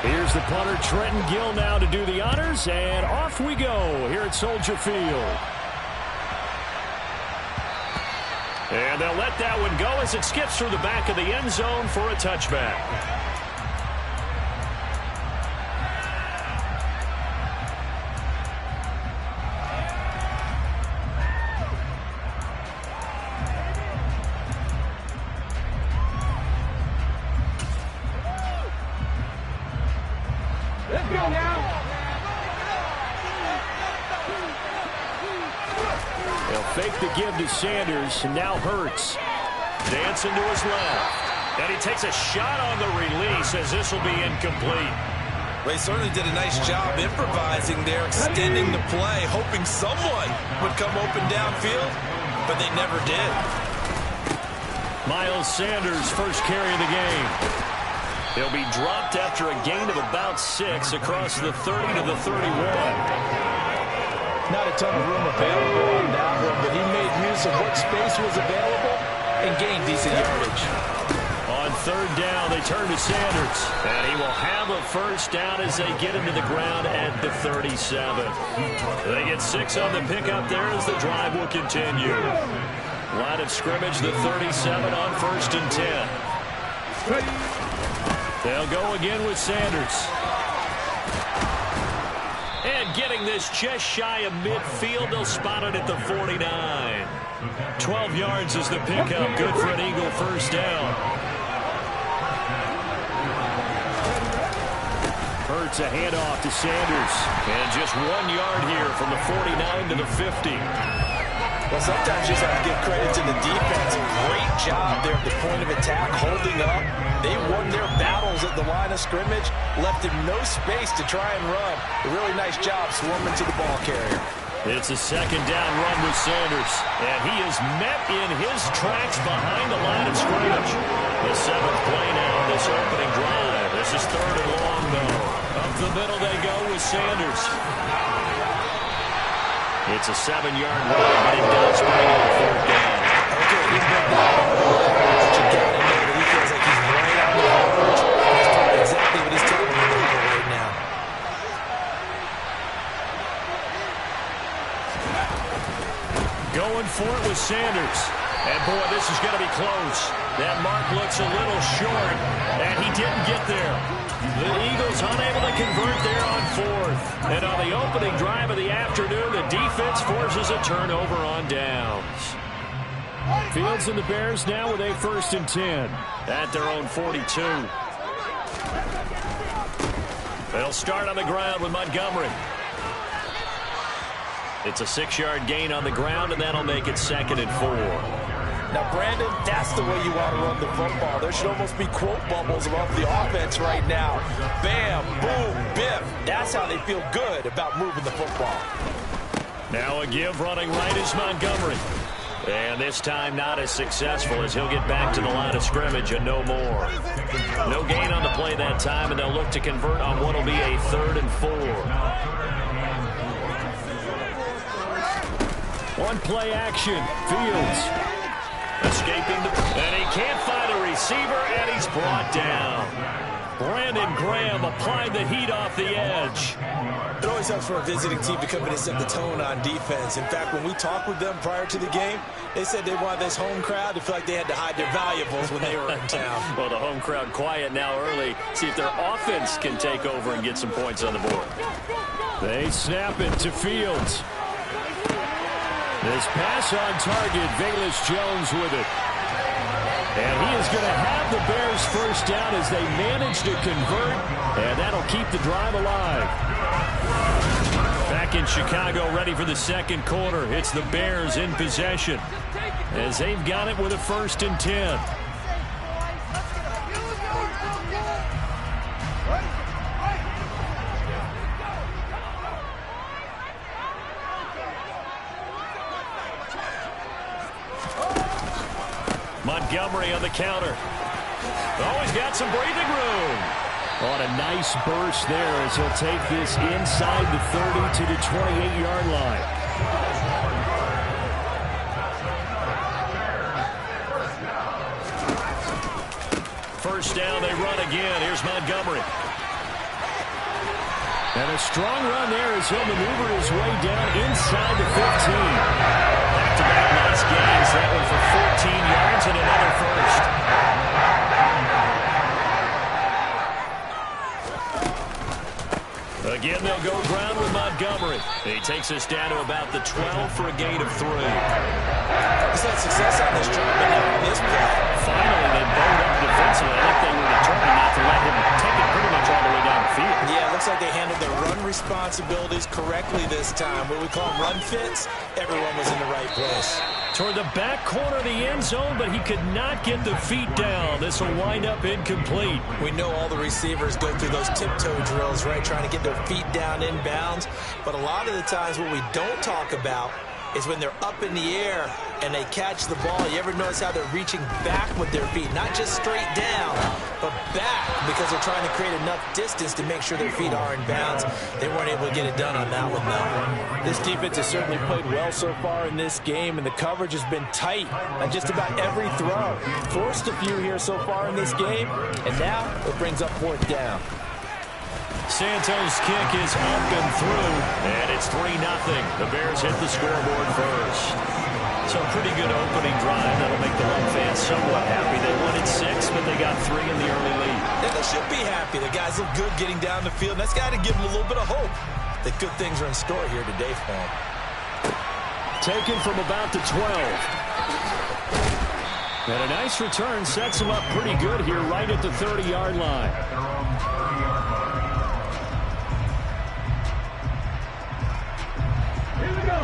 A: Here's the punter, Trenton Gill, now to do the honors, and off we go here at Soldier Field. And they'll let that one go as it skips through the back of the end zone for a touchback.
D: Let's go now.
A: They'll fake the give to Sanders, and now Hurts. Dancing to his left. And he takes a shot on the release as this will be incomplete.
B: Well, he certainly did a nice job improvising there, extending the play, hoping someone would come open downfield, but they never did.
A: Miles Sanders, first carry of the game. He'll be dropped after a gain of about 6 across the 30 to the 31.
C: Not a ton of room available on that one, but he made use of what space was available and gained decent yardage.
A: On third down, they turn to Sanders, and he will have a first down as they get him to the ground at the 37. They get 6 on the pickup there as the drive will continue. Line of scrimmage, the 37 on 1st and 10. They'll go again with Sanders. And getting this just shy of midfield, they'll spot it at the 49. 12 yards is the pickup, good for an Eagle first down. Hurts a handoff to Sanders. And just 1 yard here from the 49 to the 50.
C: Well, sometimes you just have to give credit to the defense. Great job there at the point of attack, holding up. They won their battles at the line of scrimmage, left him no space to try and run. A really nice job swarming to the ball carrier.
A: It's a second down run with Sanders, and he is met in his tracks behind the line of scrimmage. The 7th play now in this opening drive. This is 3rd and long, though. Up the middle they go with Sanders. It's a 7-yard run, but it does bring up 4th down.
C: Okay, he's been down. But you got to know that he feels like he's right on the verge. That's probably exactly what he's telling the people right now.
A: Going for it with Sanders. And, boy, this is going to be close. That mark looks a little short, and he didn't get there. The Eagles unable to convert there on 4th. And on the opening drive of the afternoon, the defense forces a turnover on downs. Fields and the Bears now with a 1st and 10 at their own 42. They'll start on the ground with Montgomery. It's a 6-yard gain on the ground, and that'll make it 2nd and 4.
C: Now, Brandon, that's the way you want to run the football. There should almost be quote bubbles above the offense right now. Bam, boom, biff. That's how they feel good about moving the football.
A: Now a give running right is Montgomery. And this time not as successful as he'll get back to the line of scrimmage and no more. No gain on the play that time, and they'll look to convert on what will be a 3rd and 4. One play action. Fields escaping and he can't find a receiver, and he's brought down. Brandon Graham applied the heat off the edge.
B: It always helps for a visiting team to come in and set the tone on defense. In fact, when we talked with them prior to the game, they said they wanted this home crowd to feel like they had to hide their valuables when they were in town.
A: Well, the home crowd quiet now early. See if their offense can take over and get some points on the board. They snap it to Fields. This pass on target, Velus Jones with it. And he is going to have the Bears first down as they manage to convert, and that'll keep the drive alive. Back in Chicago, ready for the 2nd quarter. It's the Bears in possession as they've got it with a 1st and 10. Montgomery on the counter. Oh, he's got some breathing room. On a nice burst there as he'll take this inside the 30 to the 28-yard line. First down, they run again. Here's Montgomery. And a strong run there as he'll maneuver his way down inside the 15. Back-to-back nice gains. That one for 14 yards and another first. Again, they'll go ground with Montgomery. He takes us down to about the 12 for a gain of 3.
B: He's had success on this drive, but not on this play.
A: Finally, they bowed up defensively. I think they were determined not to let him take it pretty much all the way down the field.
B: Yeah, it looks like they handled their run responsibilities correctly this time. What we call them run fits, everyone was in the right place.
A: Toward the back corner of the end zone, but he could not get the feet down. This will wind up incomplete.
B: We know all the receivers go through those tiptoe drills, right, trying to get their feet down inbounds. But a lot of the times what we don't talk about is when they're up in the air and they catch the ball. You ever notice how they're reaching back with their feet? Not just straight down, but back, because they're trying to create enough distance to make sure their feet are in bounds. They weren't able to get it done on that one, though.
C: This defense has certainly played well so far in this game, and the coverage has been tight on just about every throw. Forced a few here so far in this game, and now it brings up 4th down.
A: Santos' kick is up and through, and it's 3-0. The Bears hit the scoreboard first. So pretty good opening drive. That'll make the home fans somewhat happy. They wanted 6, but they got 3 in the early lead.
B: And they should be happy. The guys look good getting down the field, and that's got to give them a little bit of hope that good things are in store here today for them.
A: Taken from about the 12. And a nice return sets him up pretty good here right at the 30-yard line.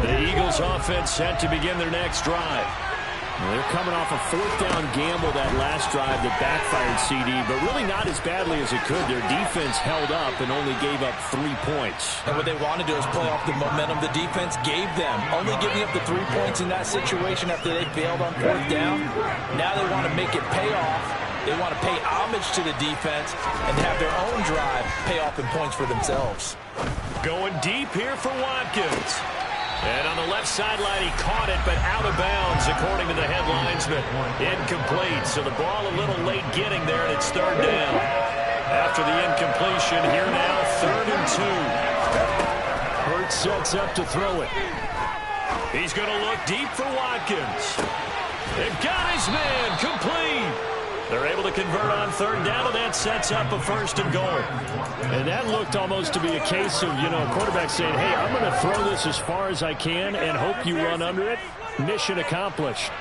A: The Eagles offense set to begin their next drive. Well, they're coming off a 4th down gamble that last drive that backfired CD, but really not as badly as it could. Their defense held up and only gave up 3 points.
C: And what they want to do is play off the momentum the defense gave them. Only giving up the 3 points in that situation after they failed on 4th down. Now they want to make it pay off. They want to pay homage to the defense and have their own drive pay off in points for themselves.
A: Going deep here for Watkins. And on the left sideline, he caught it, but out of bounds, according to the head linesman. Incomplete, so the ball a little late getting there, and it's 3rd down. After the incompletion, here now, 3rd and 2. Hurts sets up to throw it. He's going to look deep for Watkins. They've got his man, complete. They're able to convert on 3rd down, and that sets up a 1st and goal. And that looked almost to be a case of, quarterback saying, hey, I'm going to throw this as far as I can and hope you run under it. Mission accomplished.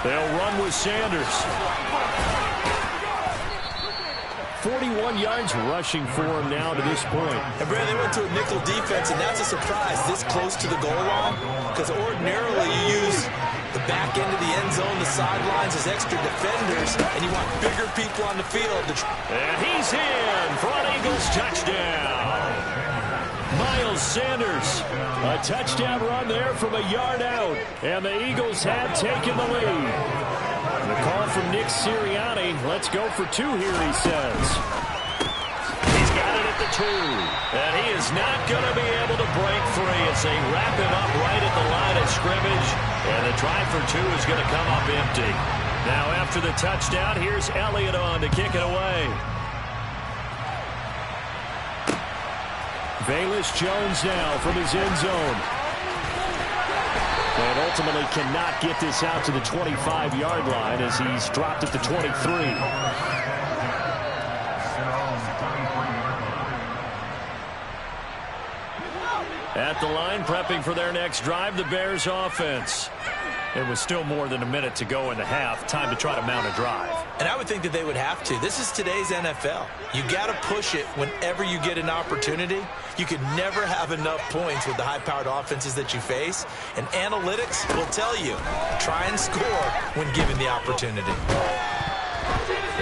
A: They'll run with Sanders. 41 yards rushing for him now to this point.
B: And, Brad, they went to a nickel defense, and that's a surprise this close to the goal line, because ordinarily you use the back end of the end zone, the sidelines as extra defenders, and you want bigger people on the field.
A: And he's in for an Eagles touchdown. Miles Sanders, a touchdown run there from a yard out, and the Eagles have taken the lead. The call from Nick Sirianni. Let's go for 2 here, he says. He's got it at the 2. And he is not going to be able to break free as they wrap him up right at the line of scrimmage. And the try for 2 is going to come up empty. Now after the touchdown, here's Elliott on to kick it away. Velus Jones now from his end zone. And ultimately cannot get this out to the 25-yard line as he's dropped at the 23. At the line, prepping for their next drive, the Bears offense. It was still more than a minute to go in the half. Time to try to mount a drive.
B: And I would think that they would have to. This is today's NFL. You got to push it whenever you get an opportunity. You could never have enough points with the high-powered offenses that you face. And analytics will tell you, try and score when given the opportunity.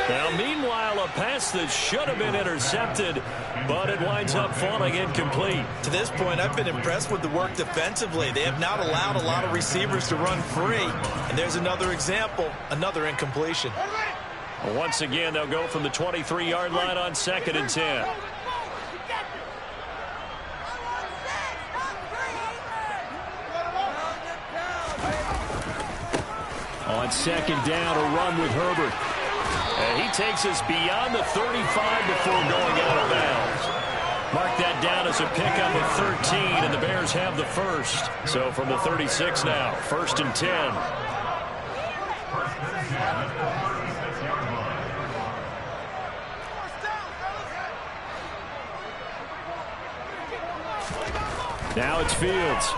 A: Now, meanwhile, a pass that should have been intercepted, but it winds up falling incomplete.
B: To this point, I've been impressed with the work defensively. They have not allowed a lot of receivers to run free. And there's another example, another incompletion.
A: Once again, they'll go from the 23-yard line on 2nd and 10. On 2nd down, a run with Herbert. And he takes us beyond the 35 before going out of bounds. Mark that down as a pickup of 13, and the Bears have the first. So from the 36 now, 1st and 10. Now it's Fields.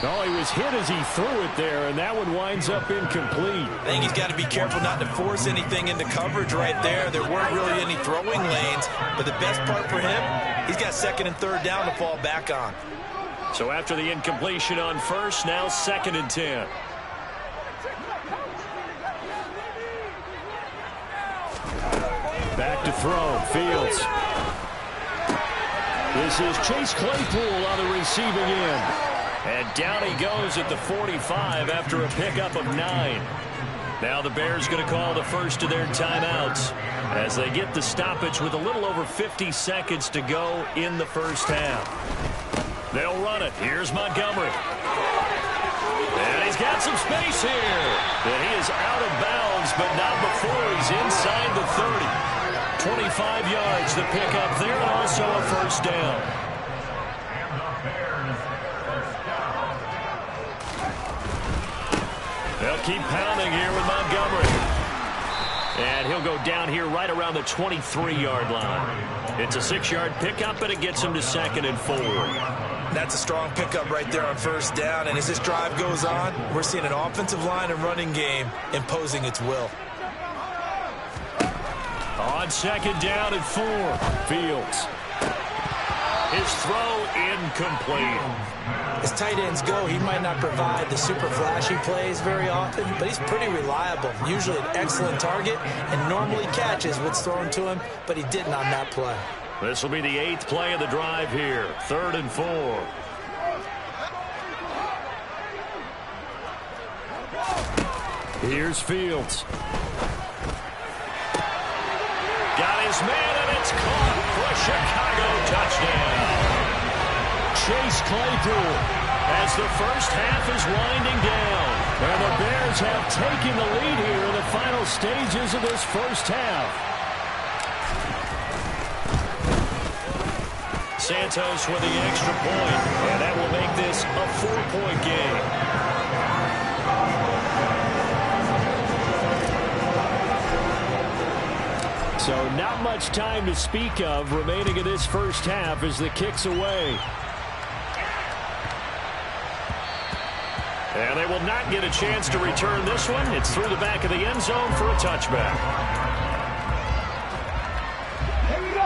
A: Oh, he was hit as he threw it there, and that one winds up incomplete.
B: I think he's got to be careful not to force anything into coverage right there. There weren't really any throwing lanes, but the best part for him, he's got 2nd and 3rd down to fall back on.
A: So after the incompletion on 1st, now 2nd and 10. Back to throw, Fields. This is Chase Claypool on the receiving end. And down he goes at the 45 after a pickup of 9. Now the Bears going to call the first of their timeouts as they get the stoppage with a little over 50 seconds to go in the first half. They'll run it. Here's Montgomery. And he's got some space here. And he is out of bounds, but not before he's inside the 30. 25 yards the pickup there, and also a first down. They'll keep pounding here with Montgomery. And he'll go down here right around the 23-yard line. It's a 6-yard pickup, but it gets him to 2nd and 4.
B: That's a strong pickup right there on 1st down. And as this drive goes on, we're seeing an offensive line and running game imposing its will.
A: On 2nd down and 4, Fields. His throw incomplete.
C: As tight ends go, he might not provide the super flashy plays very often, but he's pretty reliable. Usually an excellent target and normally catches what's thrown to him, but he didn't on that play.
A: This will be the 8th play of the drive here. 3rd and 4. Here's Fields. Got his man, and it's caught for a Chicago touchdown. Chase Claypool as the first half is winding down. And the Bears have taken the lead here in the final stages of this first half. Santos with the extra point, and that will make this a 4-point game. So not much time to speak of remaining in this first half as the kick's away. And they will not get a chance to return this one. It's through the back of the end zone for a touchback.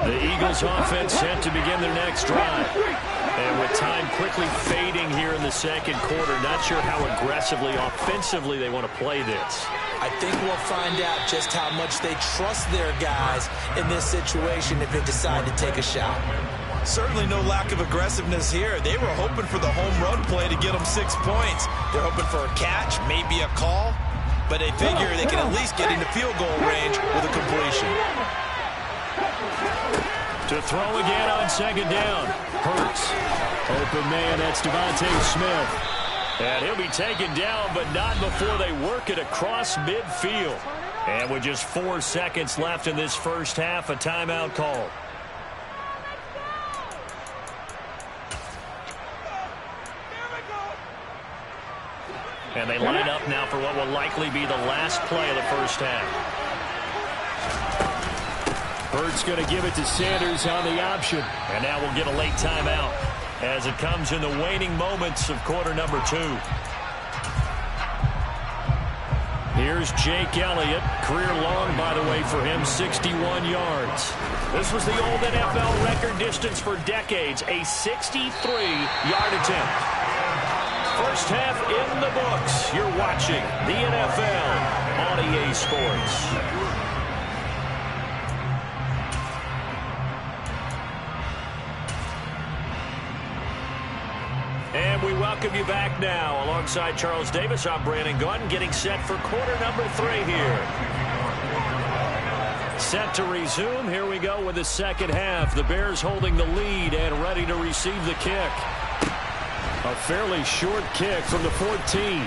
A: The Eagles offense set to begin their next drive. And with time quickly fading here in the 2nd quarter, not sure how aggressively, offensively they want to play this.
C: I think we'll find out just how much they trust their guys in this situation if they decide to take a shot.
B: Certainly no lack of aggressiveness here. They were hoping for the home run play to get them 6 points. They're hoping for a catch, maybe a call, but they figure they can at least get into field goal range with a completion.
A: To throw again on 2nd down. Hurts. Open man, that's Devontae Smith. And he'll be taken down, but not before they work it across midfield. And with just 4 seconds left in this first half, a timeout call. And they line up now for what will likely be the last play of the first half. Hurts going to give it to Sanders on the option. And now we'll get a late timeout as it comes in the waning moments of quarter number 2. Here's Jake Elliott. Career long, by the way, for him, 61 yards. This was the old NFL record distance for decades, a 63-yard attempt. First half in the books. You're watching the NFL on EA Sports. And we welcome you back now. Alongside Charles Davis, I'm Brandon Gunn, getting set for quarter number 3 here. Set to resume. Here we go with the second half. The Bears holding the lead and ready to receive the kick. A fairly short kick from the 14.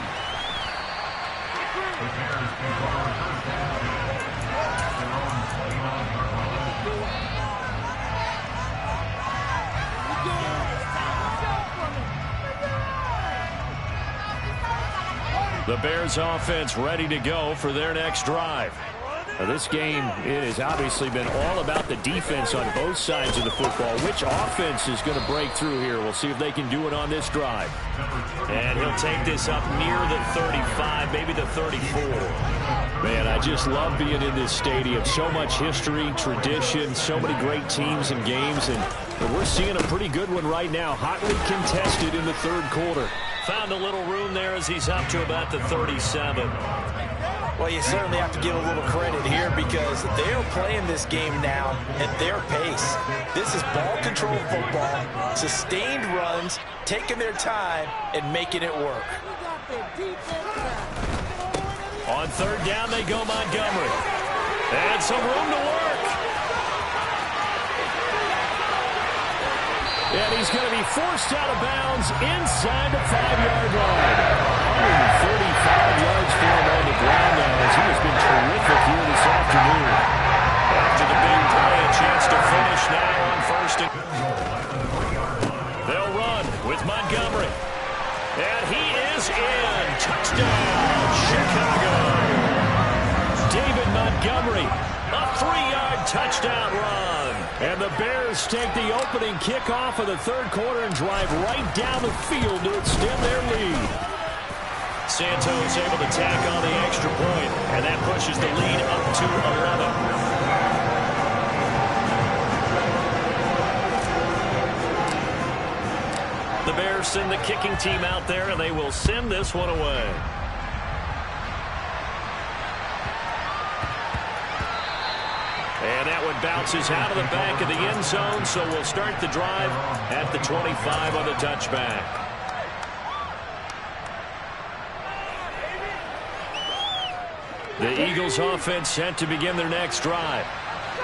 A: The Bears offense ready to go for their next drive. Now, this game, it has obviously been all about the defense on both sides of the football. Which offense is going to break through here? We'll see if they can do it on this drive. And he'll take this up near the 35, maybe the 34. Man, I just love being in this stadium. So much history, tradition, so many great teams and games. And we're seeing a pretty good one right now. Hotly contested in the third quarter. Found a little room there as he's up to about the 37.
C: Well, you certainly have to give a little credit here because they are playing this game now at their pace. This is ball control football, sustained runs, taking their time, and making it work.
A: On third down, they go Montgomery. And some room to work. And he's going to be forced out of bounds inside the 5-yard line. 135 yards for him on the ground now as he has been terrific here this afternoon. After the big play, a chance to finish now on first and... They'll run with Montgomery. And he is in. Touchdown, Chicago. David Montgomery, a 3-yard touchdown run. And the Bears take the opening kickoff of the third quarter and drive right down the field to extend their lead. Santos able to tack on the extra point, and that pushes the lead up to 11. The Bears send the kicking team out there, and they will send this one away. And that one bounces out of the back of the end zone, so we'll start the drive at the 25 on the touchback. The Eagles offense set to begin their next drive.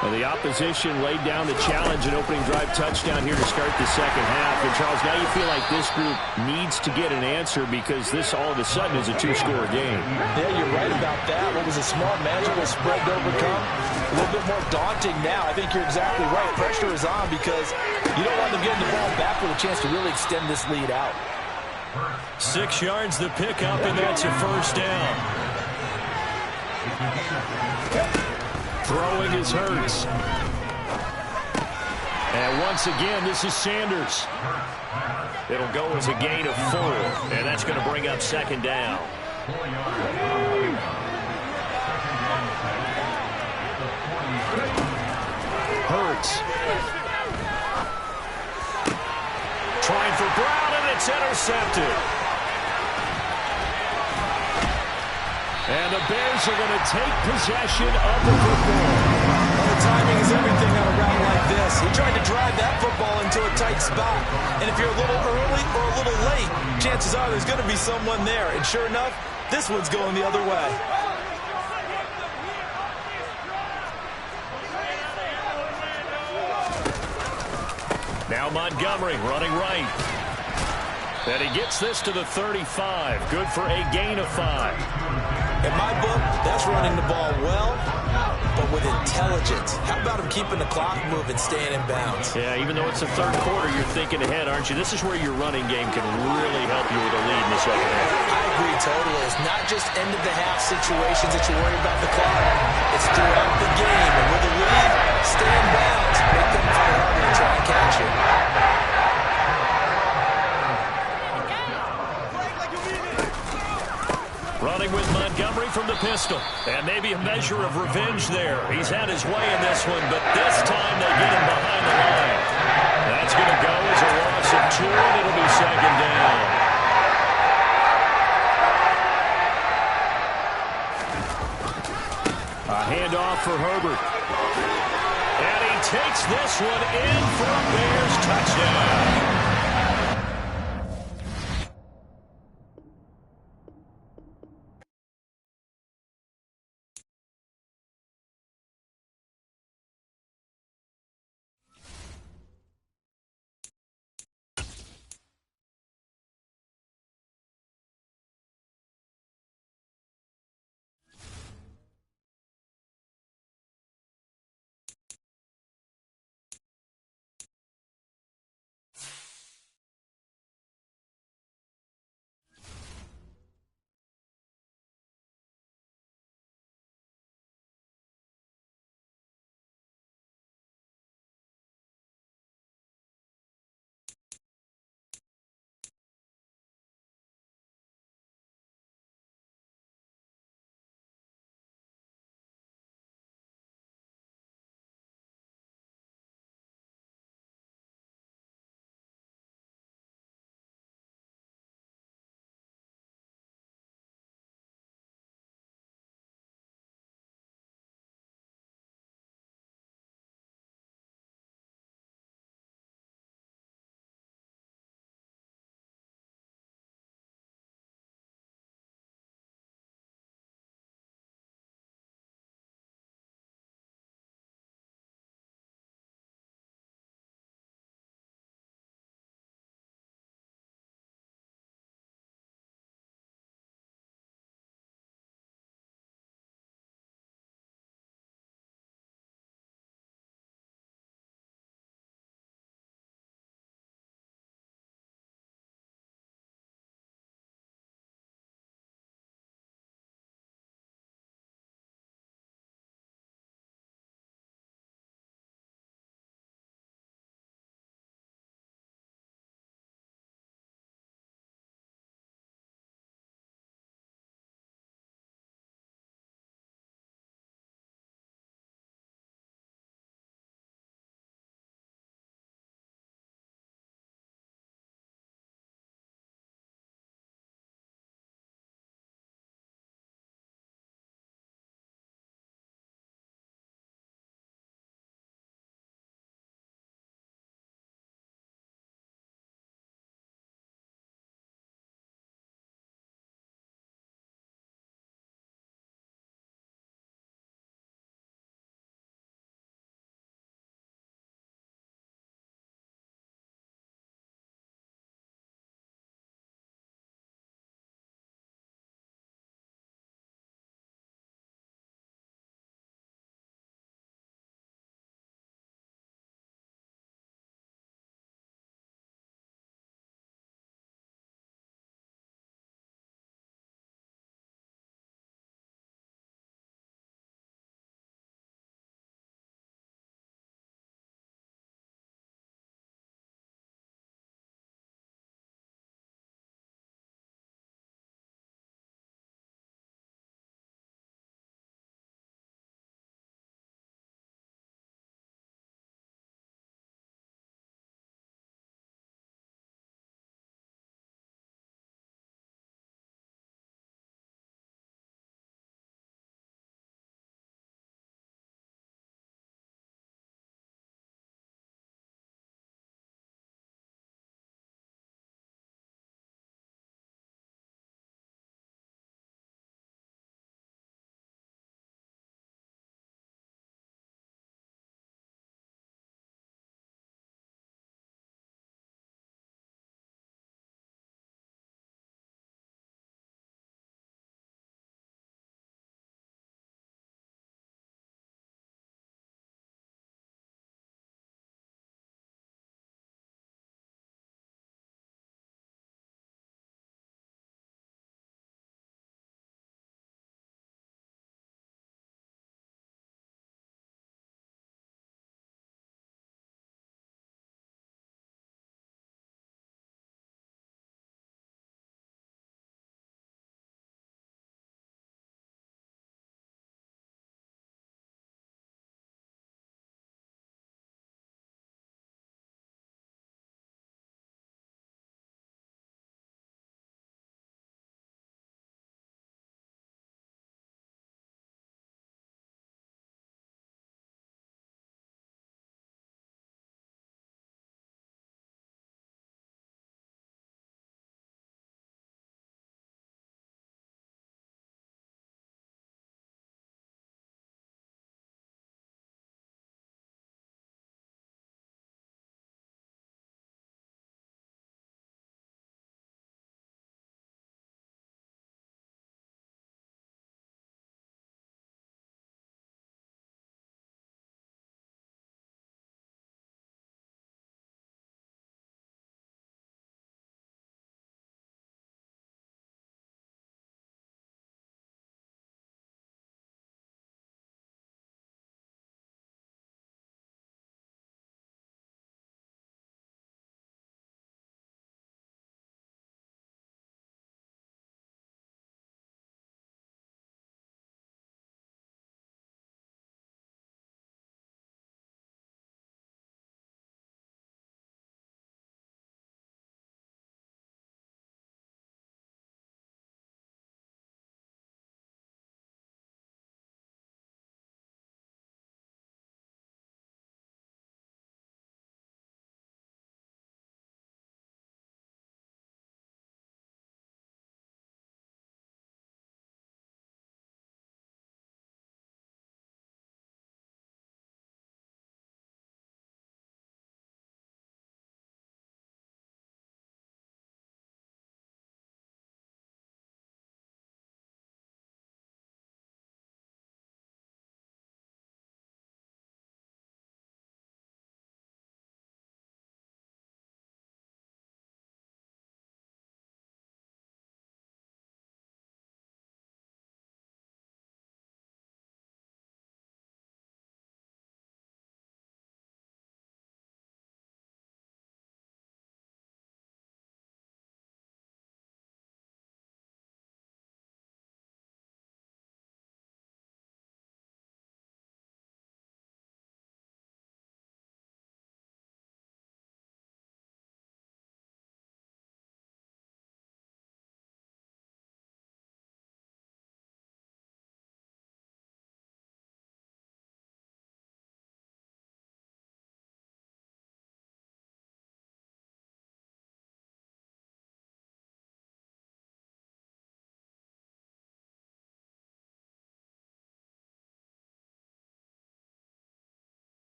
A: Well, the opposition laid down the challenge and opening drive touchdown here to start the second half. And, Charles, now you feel like this group needs to get an answer because this all of a sudden is a 2-score game.
C: Yeah, you're right about that. What was a small, manageable spread to overcome? A little bit more daunting now. I think you're exactly right. Pressure is on because you don't want them getting the ball back with a chance to really extend this lead out.
A: 6 yards the pickup, and that's a first down. Throwing is Hurts. And once again, this is Sanders. It'll go as a gain of 4, and that's going to bring up second down. Hurts. Trying for Brown, and it's intercepted. And the Bears are going to take possession of the football.
C: Well, the timing is everything on a route like this. He tried to drive that football into a tight spot. And if you're a little early or a little late, chances are there's going to be someone there. And sure enough, this one's going the other way.
A: Now Montgomery running right. And he gets this to the 35. Good for a gain of 5.
C: In my book, that's running the ball well, but with intelligence. How about him keeping the clock moving, staying in bounds?
A: Yeah, even though it's the third quarter, you're thinking ahead, aren't you? This is where your running game can really help you with a lead in the second half.
C: I agree totally. It's not just end-of-the-half situations that you worry about the clock. It's throughout the game. And with a lead, stay in bounds. Make them fight harder and try to catch you.
A: Running with Montgomery from the pistol. And maybe a measure of revenge there. He's had his way in this one, but this time they get him behind the line. That's going to go as a loss of 2, and it'll be second down. for Herbert. And he takes this one in for a Bears touchdown.